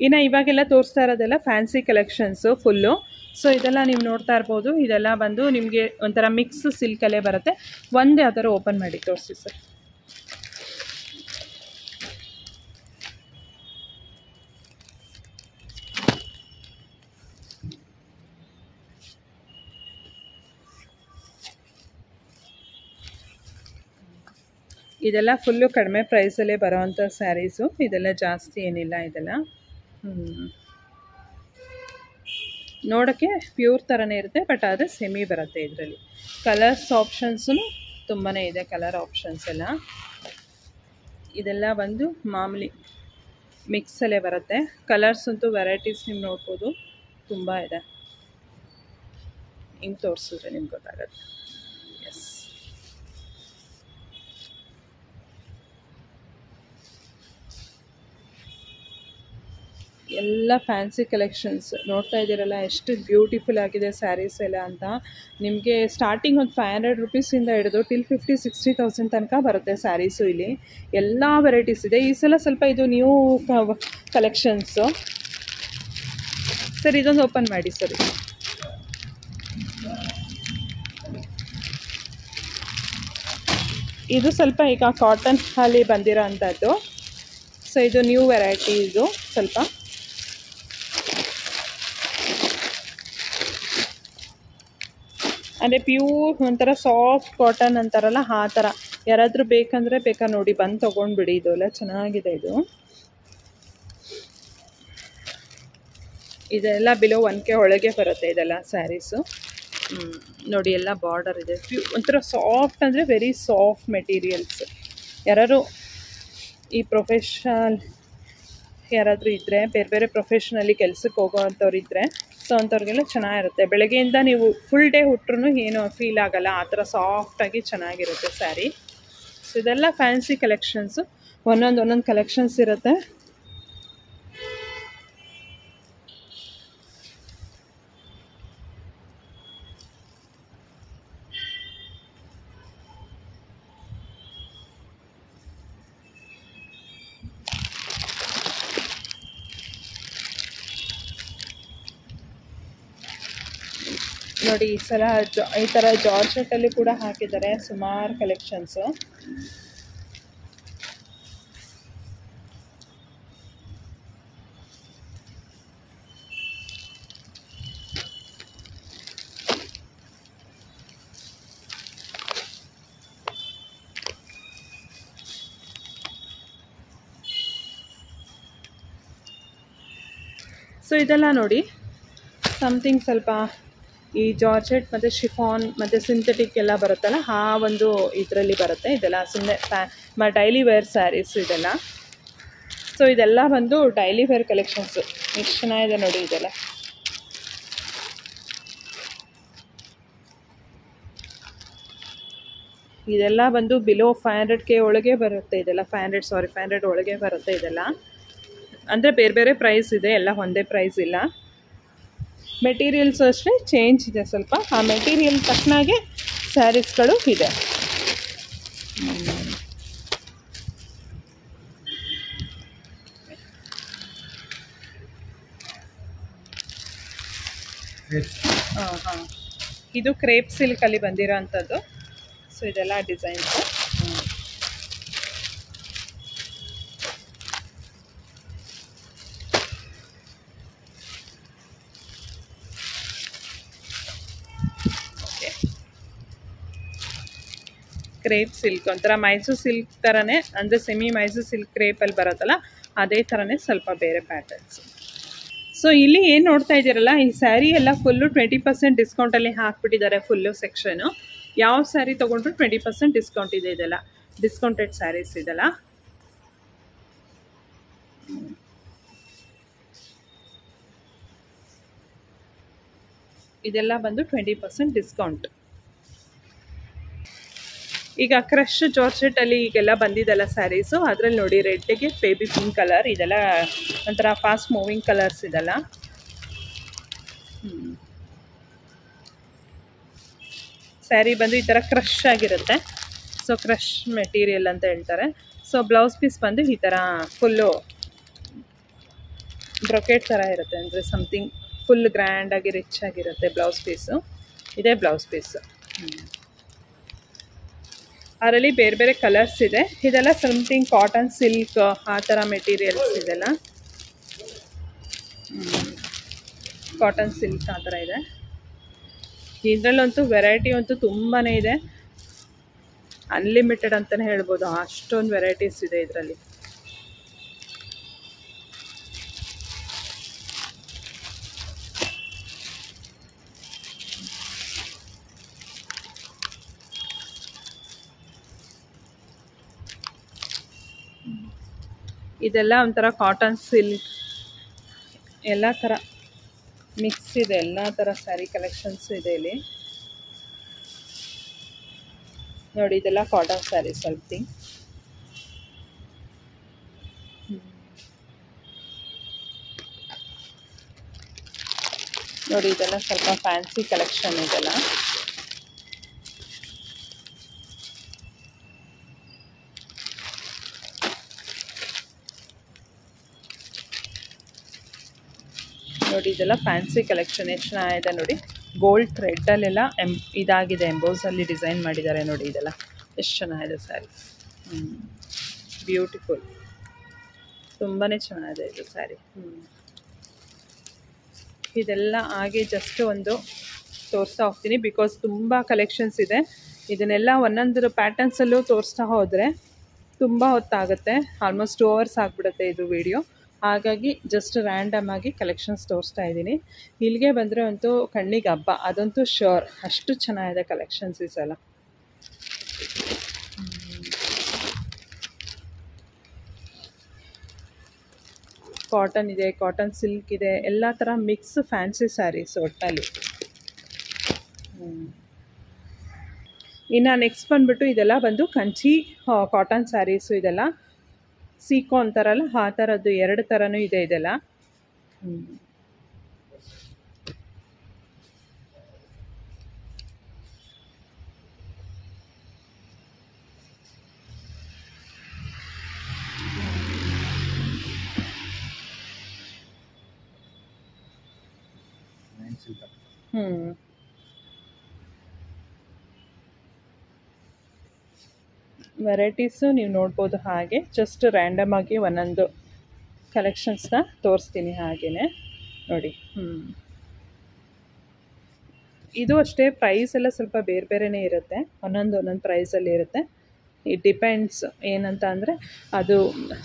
ಇನ್ನು ಇವಾಗೆಲ್ಲ ತೋರಿಸ್ತಾ ಇರೋದೆಲ್ಲ ಫ್ಯಾನ್ಸಿ ಕಲೆಕ್ಷನ್ಸು ಫುಲ್ಲು. ಸೊ ಇದೆಲ್ಲ ನೀವು ನೋಡ್ತಾ ಇರ್ಬೋದು. ಇದೆಲ್ಲ ಬಂದು ನಿಮಗೆ ಒಂಥರ ಮಿಕ್ಸ್ ಸಿಲ್ಕಲ್ಲೇ ಬರುತ್ತೆ. ಒಂದು ಯಾವ ಥರ ಓಪನ್ ಮಾಡಿ ತೋರಿಸಿ ಸರ್. ಇದೆಲ್ಲ ಫುಲ್ಲು ಕಡಿಮೆ ಪ್ರೈಸಲ್ಲೇ ಬರೋವಂಥ ಸ್ಯಾರೀಸು. ಇದೆಲ್ಲ ಜಾಸ್ತಿ ಏನಿಲ್ಲ. ಇದೆಲ್ಲ ನೋಡೋಕ್ಕೆ ಪ್ಯೂರ್ ಥರನೇ ಇರುತ್ತೆ, ಬಟ್ ಆದರೆ ಸೆಮಿ ಬರುತ್ತೆ. ಇದರಲ್ಲಿ ಕಲರ್ಸ್ ಆಪ್ಷನ್ಸು ತುಂಬಾ ಇದೆ, ಕಲರ್ ಆಪ್ಷನ್ಸ್ ಎಲ್ಲ. ಇದೆಲ್ಲ ಬಂದು ಮಾಮೂಲಿ ಮಿಕ್ಸಲ್ಲೇ ಬರುತ್ತೆ. ಕಲರ್ಸ್ ಅಂತೂ ವೆರೈಟೀಸ್ ನೀವು ನೋಡ್ಬೋದು, ತುಂಬ ಇದೆ. ಹಿಂಗೆ ತೋರಿಸಿದ್ರೆ ನಿಮ್ಗೆ ಗೊತ್ತಾಗುತ್ತೆ. ಎಸ್, ಎಲ್ಲ ಫ್ಯಾನ್ಸಿ ಕಲೆಕ್ಷನ್ಸ್ ನೋಡ್ತಾ ಇದ್ದೀರಲ್ಲ, ಎಷ್ಟು ಬ್ಯೂಟಿಫುಲ್ ಆಗಿದೆ ಸ್ಯಾರೀಸ್ ಎಲ್ಲ ಅಂತ. ನಿಮಗೆ ಸ್ಟಾರ್ಟಿಂಗ್ ಒಂದು 500 ರುಪೀಸಿಂದ ಹಿಡಿದು ಟಿಲ್ 50-60,000 ತನಕ ಬರುತ್ತೆ ಸ್ಯಾರೀಸು. ಇಲ್ಲಿ ಎಲ್ಲ ವೆರೈಟೀಸ್ ಇದೆ. ಈ ಸಲ ಸ್ವಲ್ಪ ಇದು ನ್ಯೂ ಕಲೆಕ್ಷನ್ಸು. ಸರ್ ಇದೊಂದು ಓಪನ್ ಮಾಡಿ ಸರ್. ಇದು ಸ್ವಲ್ಪ ಈಗ ಕಾಟನ್ ಅಲ್ಲಿ ಬಂದಿರೋ ಅಂಥದ್ದು. ಸೊ ಇದು ನ್ಯೂ ವೆರೈಟಿ. ಇದು ಸ್ವಲ್ಪ ಅಂದರೆ ಪ್ಯೂರ್ ಒಂಥರ ಸಾಫ್ಟ್ ಕಾಟನ್ ಅಂತಾರಲ್ಲ ಆ ಥರ. ಯಾರಾದರೂ ಬೇಕಂದರೆ ನೋಡಿ, ಬಂದು ತೊಗೊಂಡ್ಬಿಡಿ. ಇದೆಲ್ಲ ಚೆನ್ನಾಗಿದೆ. ಇದೆಲ್ಲ ಬಿಲೋ 1K ಒಳಗೆ ಬರುತ್ತೆ ಇದೆಲ್ಲ ಸ್ಯಾರೀಸು. ನೋಡಿ, ಎಲ್ಲ ಬಾರ್ಡರ್ ಇದೆ. ಒಂಥರ ಸಾಫ್ಟ್ ಅಂದರೆ ವೆರಿ ಸಾಫ್ಟ್ ಮೆಟೀರಿಯಲ್ಸ್. ಯಾರು ಈ ಪ್ರೊಫೆಷನಲ್ ಯಾರಾದರೂ ಇದ್ದರೆ, ಬೇರೆ ಬೇರೆ ಪ್ರೊಫೆಷನಲ್ಲಿ ಕೆಲಸಕ್ಕೆ ಹೋಗೋವಂಥವ್ರು ಇದ್ದರೆ, ಸೊ ಅಂಥವ್ರಿಗೆಲ್ಲ ಚೆನ್ನಾಗಿರುತ್ತೆ. ಬೆಳಗ್ಗೆಯಿಂದ ನೀವು ಫುಲ್ ಡೇ ಉಟ್ರೂ ಏನೂ ಫೀಲ್ ಆಗೋಲ್ಲ, ಆ ಥರ ಸಾಫ್ಟಾಗಿ ಚೆನ್ನಾಗಿರುತ್ತೆ ಸ್ಯಾರಿ. ಸೊ ಇದೆಲ್ಲ ಫ್ಯಾನ್ಸಿ ಕಲೆಕ್ಷನ್ಸು. ಒಂದೊಂದು ಕಲೆಕ್ಷನ್ಸ್ ಇರುತ್ತೆ. ನೋಡಿ, ಈ ಸಲ ಈ ಥರ ಜಾರ್ಜೆಟಲ್ಲಿ ಕೂಡ ಹಾಕಿದ್ದಾರೆ ಸುಮಾರು ಕಲೆಕ್ಷನ್ಸು. ಸೊ ಇದೆಲ್ಲ ನೋಡಿ ಸಮಥಿಂಗ್ ಸ್ವಲ್ಪ ಈ ಜಾರ್ಜೆಟ್ ಮತ್ತು ಶಿಫಾನ್ ಮತ್ತು ಸಿಂಥೆಟಿಕ್ ಎಲ್ಲ ಬರುತ್ತಲ್ಲ ಆ ಒಂದು ಇದರಲ್ಲಿ ಬರುತ್ತೆ. ಇದೆಲ್ಲ ಸುಮ್ಮನೆ ಡೈಲಿ ವೇರ್ ಸ್ಯಾರೀಸ್ ಇದೆಲ್ಲ. ಸೊ ಇದೆಲ್ಲ ಬಂದು ಡೈಲಿ ವೇರ್ ಕಲೆಕ್ಷನ್ಸು. ಎಷ್ಟು ಚೆನ್ನಾಗಿದೆ ನೋಡಿ ಇದೆಲ್ಲ. ಇದೆಲ್ಲ ಬಂದು ಬಿಲೋ 500K ಒಳಗೆ ಬರುತ್ತೆ. ಇದೆಲ್ಲ 500 ಒಳಗೆ ಬರುತ್ತೆ ಇದೆಲ್ಲ. ಅಂದರೆ ಬೇರೆ ಬೇರೆ ಪ್ರೈಸ್ ಇದೆ, ಎಲ್ಲ ಒಂದೇ ಪ್ರೈಸ್ ಇಲ್ಲ. ಮೆಟೀರಿಯಲ್ಸ್ ಅಷ್ಟೇ ಚೇಂಜ್ ಇದೆ ಸ್ವಲ್ಪ. ಆ ಮೆಟೀರಿಯಲ್ ತಕ್ಕನಾಗೆ ಸ್ಯಾರೀಸ್ಗಳು ಇದೆ. ಹಾಂ ಇದು ಕ್ರೇಪ್ ಸಿಲ್ಕಲ್ಲಿ ಬಂದಿರೋ ಅಂಥದ್ದು. ಸೊ ಇದೆಲ್ಲ ಡಿಸೈನ್ಸು. ಓಕೆ, ಕ್ರೇಪ್ ಸಿಲ್ಕ್ ಒಂಥರ ಮೈಸೂರು ಸಿಲ್ಕ್ ಥರನೇ, ಅಂದರೆ ಸೆಮಿ ಮೈಸೂರು ಸಿಲ್ಕ್ ಕ್ರೇಪಲ್ಲಿ ಬರುತ್ತಲ್ಲ ಅದೇ ಥರನೇ, ಸ್ವಲ್ಪ ಬೇರೆ ಪ್ಯಾಟರ್ನ್ಸು. ಸೊ ಇಲ್ಲಿ ಏನು ನೋಡ್ತಾ ಇದ್ದೀರಲ್ಲ, ಈ ಸ್ಯಾರಿ ಎಲ್ಲ ಫುಲ್ಲು 20% ಡಿಸ್ಕೌಂಟಲ್ಲಿ ಹಾಕ್ಬಿಟ್ಟಿದ್ದಾರೆ. ಫುಲ್ಲು ಸೆಕ್ಷನು ಯಾವ ಸ್ಯಾರಿ ತೊಗೊಂಡ್ರು 20% ಡಿಸ್ಕೌಂಟ್ ಇದೆ. ಇದೆಲ್ಲ ಡಿಸ್ಕೌಂಟೆಡ್ ಸ್ಯಾರೀಸ್ ಇದೆಲ್ಲ. ಇದೆಲ್ಲ ಬಂದು 20% ಡಿಸ್ಕೌಂಟ್. ಈಗ ಕ್ರಶ್ ಜಾರ್ಜೆಟಲ್ಲಿ ಈಗೆಲ್ಲ ಬಂದಿದ್ದೆಲ್ಲ ಸ್ಯಾರೀಸು, ಅದರಲ್ಲಿ ನೋಡಿ ರೆಡ್ಗೆ ಬೇಬಿ ಪಿಂಕ್ ಕಲರ್, ಇದೆಲ್ಲ ಒಂಥರ ಫಾಸ್ಟ್ ಮೂವಿಂಗ್ ಕಲರ್ಸ್ ಇದೆಲ್ಲ. ಸ್ಯಾರಿ ಬಂದು ಈ ಥರ ಕ್ರಶ್ ಆಗಿರುತ್ತೆ. ಸೊ ಕ್ರಶ್ ಮೆಟೀರಿಯಲ್ ಅಂತ ಹೇಳ್ತಾರೆ. ಸೊ ಬ್ಲೌಸ್ ಪೀಸ್ ಬಂದು ಈ ಥರ ಫುಲ್ಲು ಬ್ರೊಕೆಟ್ ಥರ ಇರುತ್ತೆ, ಅಂದರೆ ಸಮಥಿಂಗ್ ಫುಲ್ ಗ್ರ್ಯಾಂಡಾಗಿ ರಿಚ್ ಆಗಿರುತ್ತೆ ಬ್ಲೌಸ್ ಪೀಸು. ಇದೇ ಬ್ಲೌಸ್ ಪೀಸು. ಅದರಲ್ಲಿ ಬೇರೆ ಬೇರೆ ಕಲರ್ಸ್ ಇದೆ. ಇದೆಲ್ಲ ಸಮಥಿಂಗ್ ಕಾಟನ್ ಸಿಲ್ಕ್ ಆ ಥರ ಮೆಟೀರಿಯಲ್ಸ್ ಇದೆಲ್ಲ. ಕಾಟನ್ ಸಿಲ್ಕ್ ಆ ಥರ ಇದೆ. ಇದರಲ್ಲಂತೂ ವೆರೈಟಿ ಅಂತೂ ತುಂಬಾ ಇದೆ, ಅನ್ಲಿಮಿಟೆಡ್ ಅಂತಲೇ ಹೇಳ್ಬೋದು. ಅಷ್ಟೊಂದು ವೆರೈಟೀಸ್ ಇದೆ ಇದರಲ್ಲಿ. ಇದೆಲ್ಲ ಒಂಥರ ಕಾಟನ್ ಸಿಲ್ಕ್ ಎಲ್ಲ ಥರ ಮಿಕ್ಸ್ ಇದೆ. ಎಲ್ಲ ಥರ ಸ್ಯಾರಿ ಕಲೆಕ್ಷನ್ಸ್ ಇದೆ ಇಲ್ಲಿ ನೋಡಿ. ಇದೆಲ್ಲ ಕಾಟನ್ ಸ್ಯಾರಿ ಸಮಥಿಂಗ್. ನೋಡಿ ಇದೆಲ್ಲ ಸ್ವಲ್ಪ ಫ್ಯಾನ್ಸಿ ಕಲೆಕ್ಷನ್ ಇದೆಲ್ಲ. ನೋಡಿ ಇದೆಲ್ಲ ಫ್ಯಾನ್ಸಿ ಕಲೆಕ್ಷನ್. ಎಷ್ಟು ಚೆನ್ನಾಗಿದೆ ನೋಡಿ. ಗೋಲ್ಡ್ ಥ್ರೆಡ್ಡಲ್ಲೆಲ್ಲ ಇದಾಗಿದೆ, ಎಂಬೋಸಲ್ಲಿ ಡಿಸೈನ್ ಮಾಡಿದ್ದಾರೆ ನೋಡಿ. ಇದೆಲ್ಲ ಎಷ್ಟು ಚೆನ್ನಾಗಿದೆ ಸ್ಯಾರಿ. ಬ್ಯೂಟಿಫುಲ್, ತುಂಬಾ ಚೆನ್ನಾಗಿದೆ ಇದು ಸ್ಯಾರಿ. ಇದೆಲ್ಲ ಹಾಗೆ ಜಸ್ಟ್ ಒಂದು ತೋರಿಸ್ತಾ ಹೋಗ್ತೀನಿ, ಬಿಕಾಸ್ ತುಂಬ ಕಲೆಕ್ಷನ್ಸ್ ಇದೆ. ಇದನ್ನೆಲ್ಲ ಒಂದೊಂದು ಪ್ಯಾಟರ್ನ್ಸಲ್ಲೂ ತೋರಿಸ್ತಾ ಹೋದರೆ ತುಂಬ ಹೊತ್ತಾಗುತ್ತೆ. ಆಲ್ಮೋಸ್ಟ್ 2 hours ಆಗಿಬಿಡುತ್ತೆ ಇದು ವಿಡಿಯೋ. ಹಾಗಾಗಿ ಜಸ್ಟ್ ರ್ಯಾಂಡಮ್ ಆಗಿ ಕಲೆಕ್ಷನ್ಸ್ ತೋರಿಸ್ತಾ ಇದ್ದೀನಿ. ಇಲ್ಲಿಗೆ ಬಂದರೆ ಅಂತೂ ಕಣ್ಣಿಗೆ ಹಬ್ಬ, ಅದಂತೂ ಶ್ಯೂರ್. ಅಷ್ಟು ಚೆನ್ನಾಗಿದೆ ಕಲೆಕ್ಷನ್ಸ್ ಈ ಸಲ. ಕಾಟನ್ ಇದೆ, ಕಾಟನ್ ಸಿಲ್ಕ್ ಇದೆ, ಎಲ್ಲ ಥರ ಮಿಕ್ಸ್ ಫ್ಯಾನ್ಸಿ ಸ್ಯಾರೀಸ್ ಒಟ್ಟಲ್ಲಿ. ಇನ್ನು ನೆಕ್ಸ್ಟ್ ಬಂದುಬಿಟ್ಟು ಇದೆಲ್ಲ ಬಂದು ಕಂಚಿ ಕಾಟನ್ ಸ್ಯಾರೀಸು. ಇದೆಲ್ಲ ಸೀಕೋ ಅಂತಾರಲ್ಲ ಆ ಥರದ್ದು 2 ಥರನೂ ಇದೆ ಇದೆಲ್ಲ. ವೆರೈಟೀಸು ನೀವು ನೋಡ್ಬೋದು. ಹಾಗೆ ಜಸ್ಟ್ ರ್ಯಾಂಡಮ್ ಆಗಿ ಒಂದೊಂದು ಕಲೆಕ್ಷನ್ಸ್ನ ತೋರಿಸ್ತೀನಿ ಹಾಗೆಯೇ ನೋಡಿ. ಇದು ಅಷ್ಟೇ ಪ್ರೈಸ್ ಎಲ್ಲ ಸ್ವಲ್ಪ ಬೇರೆ ಬೇರೆನೇ ಇರುತ್ತೆ, ಒಂದೊಂದು ಪ್ರೈಸಲ್ಲಿ ಇರುತ್ತೆ. ಇಟ್ ಡಿಪೆಂಡ್ಸ್ ಏನಂತ ಅಂದರೆ ಅದು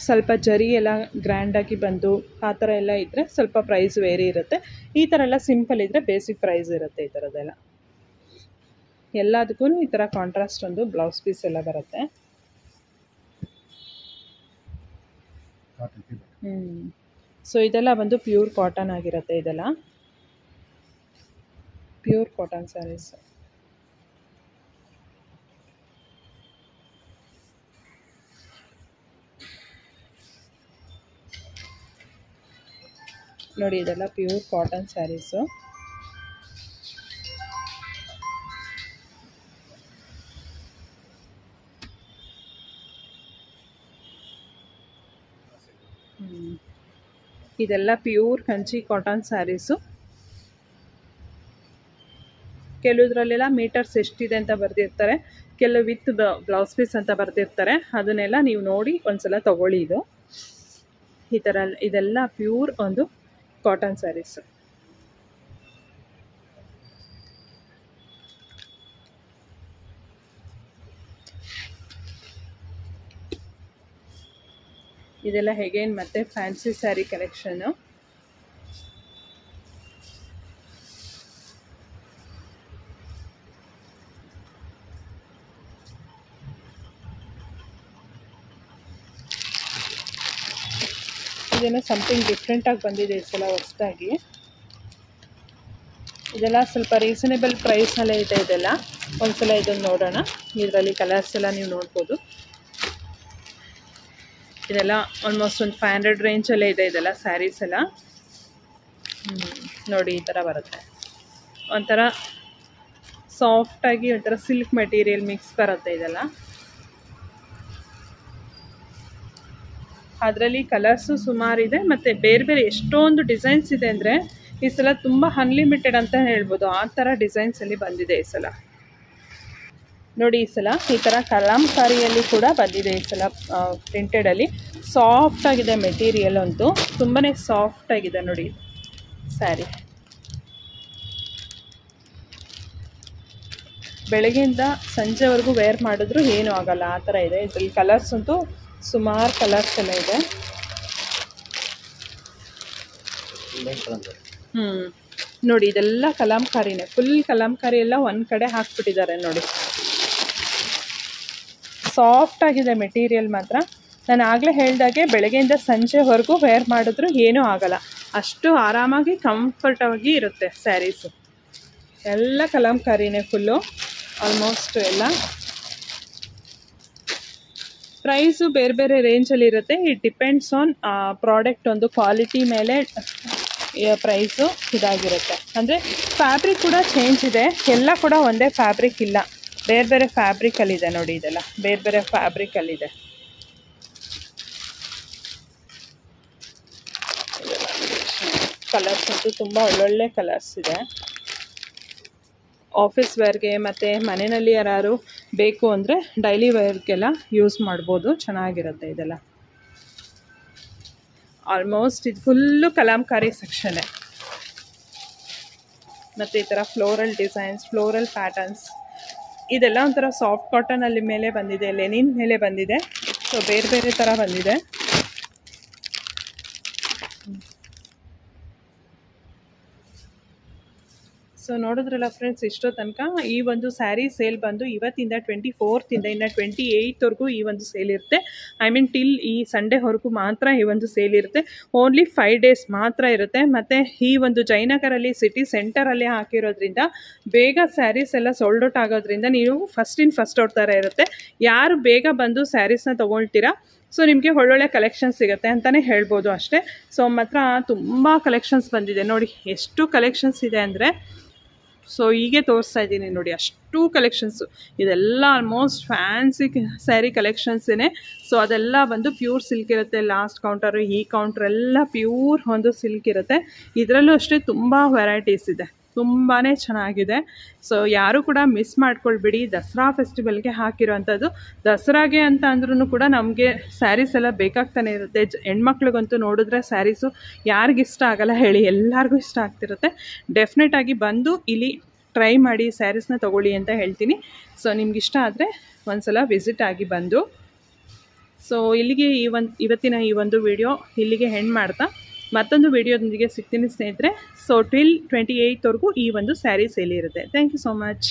ಸ್ವಲ್ಪ ಜರಿ ಎಲ್ಲ ಗ್ರ್ಯಾಂಡಾಗಿ ಬಂದು ಆ ಥರ ಎಲ್ಲ ಇದ್ದರೆ ಸ್ವಲ್ಪ ಪ್ರೈಸ್ ವೇರಿ ಇರುತ್ತೆ. ಈ ಥರ ಎಲ್ಲ ಸಿಂಪಲ್ ಇದ್ದರೆ ಬೇಸಿಕ್ ಪ್ರೈಸ್ ಇರುತ್ತೆ. ಈ ಥರದ್ದೆಲ್ಲ ಎಲ್ಲದಕ್ಕೂ ಈ ಥರ ಕಾಂಟ್ರಾಸ್ಟ್ ಒಂದು ಬ್ಲೌಸ್ ಪೀಸ್ ಎಲ್ಲ ಬರುತ್ತೆ. ಸೊ ಇದೆಲ್ಲ ಬಂದು ಪ್ಯೂರ್ ಕಾಟನ್ ಆಗಿರುತ್ತೆ. ಇದೆಲ್ಲ ಪ್ಯೂರ್ ಕಾಟನ್ ಸ್ಯಾರೀಸ್. ನೋಡಿ ಇದೆಲ್ಲ ಪ್ಯೂರ್ ಕಾಟನ್ ಸ್ಯಾರೀಸು. ಇದೆಲ್ಲ ಪ್ಯೂರ್ ಕಂಚಿ ಕಾಟನ್ ಸ್ಯಾರೀಸು. ಕೆಲವುದ್ರಲ್ಲೆಲ್ಲ ಮೀಟರ್ಸ್ ಎಷ್ಟಿದೆ ಅಂತ ಬರೆದಿರ್ತಾರೆ, ಕೆಲವು ವಿತ್ ಬ್ಲೌಸ್ ಪೀಸ್ ಅಂತ ಬರೆದಿರ್ತಾರೆ. ಅದನ್ನೆಲ್ಲ ನೀವು ನೋಡಿ ಒಂದ್ಸಲ ತಗೊಳ್ಳಿ. ಇದು ಈ ಥರ ಇದೆಲ್ಲ ಪ್ಯೂರ್ ಒಂದು ಕಾಟನ್ ಸ್ಯಾರೀಸ್. ಇದೆಲ್ಲ ಹೇಗೇನು ಮತ್ತೆ ಫ್ಯಾನ್ಸಿ ಸ್ಯಾರಿ ಕಲೆಕ್ಷನ್ನು. ಇದೇನೋ ಸಮಥಿಂಗ್ ಡಿಫ್ರೆಂಟಾಗಿ ಬಂದಿದೆ ಈ ಸಲ ಹೊಸದಾಗಿ. ಇದೆಲ್ಲ ಸ್ವಲ್ಪ ರೀಸನೇಬಲ್ ಪ್ರೈಸ್ನಲ್ಲೇ ಇದೆ. ಇದೆಲ್ಲ ಒಂದ್ಸಲ ಇದನ್ನು ನೋಡೋಣ. ಇದರಲ್ಲಿ ಕಲರ್ಸ್ ಎಲ್ಲ ನೀವು ನೋಡ್ಬೋದು. ಇದೆಲ್ಲ ಆಲ್ಮೋಸ್ಟ್ ಒಂದು 500 ರೇಂಜಲ್ಲೇ ಇದೆ. ಇದೆಲ್ಲ ಸ್ಯಾರೀಸ್ ಎಲ್ಲ ನೋಡಿ ಈ ಥರ ಬರುತ್ತೆ. ಒಂಥರ ಸಾಫ್ಟಾಗಿ ಒಂಥರ ಸಿಲ್ಕ್ ಮೆಟೀರಿಯಲ್ ಮಿಕ್ಸ್ ಬರುತ್ತೆ ಇದೆಲ್ಲ. ಅದರಲ್ಲಿ ಕಲರ್ಸು ಸುಮಾರಿದೆ ಮತ್ತು ಬೇರೆ ಬೇರೆ ಎಷ್ಟೊಂದು ಡಿಸೈನ್ಸ್ ಇದೆ ಅಂದರೆ ಈ ಸಲ ತುಂಬ ಅನ್ಲಿಮಿಟೆಡ್ ಅಂತ ಹೇಳ್ಬೋದು. ಆ ಥರ ಡಿಸೈನ್ಸಲ್ಲಿ ಬಂದಿದೆ ಈ ಸಲ. ನೋಡಿ ಈ ಸಲ ಈ ಥರ ಕಲಾಂಕಾರಿಯಲ್ಲಿ ಕೂಡ ಬಂದಿದೆ ಈ ಸಲ ಪ್ರಿಂಟೆಡಲ್ಲಿ. ಸಾಫ್ಟಾಗಿದೆ ಮೆಟೀರಿಯಲ್ ಅಂತೂ, ತುಂಬಾ ಸಾಫ್ಟಾಗಿದೆ ನೋಡಿ ಸ್ಯಾರಿ. ಬೆಳಗ್ಗೆಯಿಂದ ಸಂಜೆವರೆಗೂ ವೇರ್ ಮಾಡಿದ್ರು ಏನೂ ಆಗೋಲ್ಲ, ಆ ಥರ ಇದೆ. ಇದರಲ್ಲಿ ಕಲರ್ಸ್ ಅಂತೂ ಸುಮಾರು ಕಲರ್ಸ್ ಎಲ್ಲ ಇದೆ. ನೋಡಿ ಇದೆಲ್ಲ ಕಲಾಂಕಾರಿನೇ, ಫುಲ್ ಕಲಾಂಕಾರಿ ಎಲ್ಲ ಒಂದು ಕಡೆ ಹಾಕ್ಬಿಟ್ಟಿದ್ದಾರೆ ನೋಡಿ. ಸಾಫ್ಟ್ ಆಗಿದೆ ಮೆಟೀರಿಯಲ್ ಮಾತ್ರ. ನಾನು ಆಗಲೇ ಹೇಳ್ದಾಗೆ ಬೆಳಗ್ಗೆಯಿಂದ ಸಂಜೆವರೆಗೂ ವೇರ್ ಮಾಡಿದ್ರು ಏನೂ ಆಗಲ್ಲ, ಅಷ್ಟು ಆರಾಮಾಗಿ ಕಂಫರ್ಟಾಗಿ ಇರುತ್ತೆ ಸ್ಯಾರೀಸು. ಎಲ್ಲ ಕಲಾಂಕಾರಿನೇ ಫುಲ್ಲು ಆಲ್ಮೋಸ್ಟ್ ಎಲ್ಲ. ಪ್ರೈಸು ಬೇರೆ ಬೇರೆ ರೇಂಜಲ್ಲಿ ಇರುತ್ತೆ. ಇಟ್ ಡಿಪೆಂಡ್ಸ್ ಆನ್ ಪ್ರಾಡಕ್ಟ್ ಒಂದು ಕ್ವಾಲಿಟಿ ಮೇಲೆ ಪ್ರೈಸು ಇದಾಗಿರುತ್ತೆ. ಅಂದರೆ ಫ್ಯಾಬ್ರಿಕ್ ಕೂಡ ಚೇಂಜ್ ಇದೆ, ಎಲ್ಲ ಕೂಡ ಒಂದೇ ಫ್ಯಾಬ್ರಿಕ್ ಇಲ್ಲ, ಬೇರೆ ಬೇರೆ ಫ್ಯಾಬ್ರಿಕಲ್ಲಿದೆ ನೋಡಿ. ಇದೆಲ್ಲ ಬೇರೆ ಬೇರೆ ಫ್ಯಾಬ್ರಿಕಲ್ಲಿದೆ. ಕಲರ್ಸ್ ಅಂತೂ ತುಂಬ ಒಳ್ಳೊಳ್ಳೆ ಕಲರ್ಸ್ ಇದೆ. ಆಫೀಸ್ ವೇರ್ಗೆ ಮತ್ತು ಮನೆಯಲ್ಲಿ ಯಾರು ಬೇಕು ಅಂದರೆ ಡೈಲಿ ವೇರ್ಗೆಲ್ಲ ಯೂಸ್ ಮಾಡ್ಬೋದು, ಚೆನ್ನಾಗಿರುತ್ತೆ ಇದೆಲ್ಲ. ಆಲ್ಮೋಸ್ಟ್ ಇದು ಫುಲ್ಲು ಕಲಾಂಕಾರಿ ಸೆಕ್ಷನ್ನೇ. ಮತ್ತು ಈ ಥರ ಫ್ಲೋರಲ್ ಡಿಸೈನ್ಸ್, ಫ್ಲೋರಲ್ ಪ್ಯಾಟರ್ನ್ಸ್, ಇದೆಲ್ಲ ಒಂಥರ ಸಾಫ್ಟ್ ಕಾಟನಲ್ಲಿ ಮೇಲೆ ಬಂದಿದೆ, ಲೆನಿನ್ ಮೇಲೆ ಬಂದಿದೆ. ಸೊ ಬೇರೆ ಬೇರೆ ಥರ ಬಂದಿದೆ. ಸೊ ನೋಡಿದ್ರಲ್ಲ ಫ್ರೆಂಡ್ಸ್, ಇಷ್ಟೋ ತನಕ ಈ ಒಂದು ಸ್ಯಾರಿ ಸೇಲ್ ಬಂದು ಇವತ್ತಿಂದ 24th ಇನ್ನು 28th ಈ ಒಂದು ಸೇಲ್ ಇರುತ್ತೆ. ಐ ಮೀನ್ ಟಿಲ್ ಈ ಸಂಡೇವರೆಗೂ ಮಾತ್ರ ಈ ಒಂದು ಸೇಲ್ ಇರುತ್ತೆ. ಓನ್ಲಿ 5 days ಮಾತ್ರ ಇರುತ್ತೆ. ಮತ್ತು ಈ ಒಂದು ಜಯನಗರಲ್ಲಿ ಸಿಟಿ ಸೆಂಟರಲ್ಲಿ ಹಾಕಿರೋದ್ರಿಂದ ಬೇಗ ಸ್ಯಾರೀಸ್ ಎಲ್ಲ ಸೋಲ್ಡ್ ಔಟ್ ಆಗೋದ್ರಿಂದ ನೀವು ಫಸ್ಟ್ ಇನ್ ಫಸ್ಟ್ ಔಟ್ ಥರ ಇರುತ್ತೆ. ಯಾರು ಬೇಗ ಬಂದು ಸ್ಯಾರೀಸ್ನ ತೊಗೊಳ್ತೀರಾ ಸೊ ನಿಮಗೆ ಒಳ್ಳೊಳ್ಳೆ ಕಲೆಕ್ಷನ್ಸ್ ಸಿಗುತ್ತೆ ಅಂತಲೇ ಹೇಳ್ಬೋದು ಅಷ್ಟೇ. ಸೊ ಮಾತ್ರ ತುಂಬ ಕಲೆಕ್ಷನ್ಸ್ ಬಂದಿದೆ ನೋಡಿ, ಎಷ್ಟು ಕಲೆಕ್ಷನ್ಸ್ ಇದೆ ಅಂದರೆ ಸೊ ಹೀಗೆ ತೋರಿಸ್ತಾ ಇದ್ದೀನಿ ನೋಡಿ, ಅಷ್ಟು ಕಲೆಕ್ಷನ್ಸು. ಇದೆಲ್ಲ ಆಲ್ಮೋಸ್ಟ್ ಫ್ಯಾನ್ಸಿ ಸ್ಯಾರಿ ಕಲೆಕ್ಷನ್ಸೇ. ಸೊ ಅದೆಲ್ಲ ಬಂದು ಪ್ಯೂರ್ ಸಿಲ್ಕ್ ಇರುತ್ತೆ. ಲಾಸ್ಟ್ ಕೌಂಟರು ಈ ಕೌಂಟ್ರ್ ಎಲ್ಲ ಪ್ಯೂರ್ ಒಂದು ಸಿಲ್ಕ್ ಇರುತ್ತೆ. ಇದರಲ್ಲೂ ಅಷ್ಟೇ ತುಂಬ ವೆರೈಟೀಸ್ ಇದೆ, ತುಂಬಾ ಚೆನ್ನಾಗಿದೆ. ಸೊ ಯಾರು ಕೂಡ ಮಿಸ್ ಮಾಡ್ಕೊಳ್ಬೇಡಿ. ದಸರಾ ಫೆಸ್ಟಿವಲ್ಗೆ ಹಾಕಿರೋವಂಥದ್ದು. ದಸರಾಗೆ ಅಂತ ಅಂದ್ರೂ ಕೂಡ ನಮಗೆ ಸ್ಯಾರೀಸ್ ಎಲ್ಲ ಬೇಕಾಗ್ತಾನೆ ಇರುತ್ತೆ. ಹೆಣ್ಮಕ್ಳಿಗಂತೂ ನೋಡಿದ್ರೆ ಸ್ಯಾರೀಸು ಯಾರಿಗಿಷ್ಟ ಆಗಲ್ಲ ಹೇಳಿ, ಎಲ್ಲರಿಗೂ ಇಷ್ಟ ಆಗ್ತಿರುತ್ತೆ. ಡೆಫಿನೆಟಾಗಿ ಬಂದು ಇಲ್ಲಿ ಟ್ರೈ ಮಾಡಿ ಸ್ಯಾರೀಸ್ನ ತೊಗೊಳ್ಳಿ ಅಂತ ಹೇಳ್ತೀನಿ. ಸೊ ನಿಮ್ಗೆ ಇಷ್ಟ ಆದರೆ ಒಂದ್ಸಲ ವಿಸಿಟ್ ಆಗಿ ಬಂದು. ಸೊ ಇಲ್ಲಿಗೆ ಇವತ್ತಿನ ಈ ಒಂದು ವಿಡಿಯೋ ಇಲ್ಲಿಗೆ ಎಂಡ್ ಮಾಡ್ತಾ ಮತ್ತೊಂದು ವಿಡಿಯೋದೊಂದಿಗೆ ಸಿಗ್ತೀನಿ ಸ್ನೇಹಿತರೆ. ಸೊ ಟಿಲ್ 28ವರೆಗೂ ಈ ಒಂದು ಸ್ಯಾರಿ ಸೇಲ್ ಇರುತ್ತೆ. Thank you so much.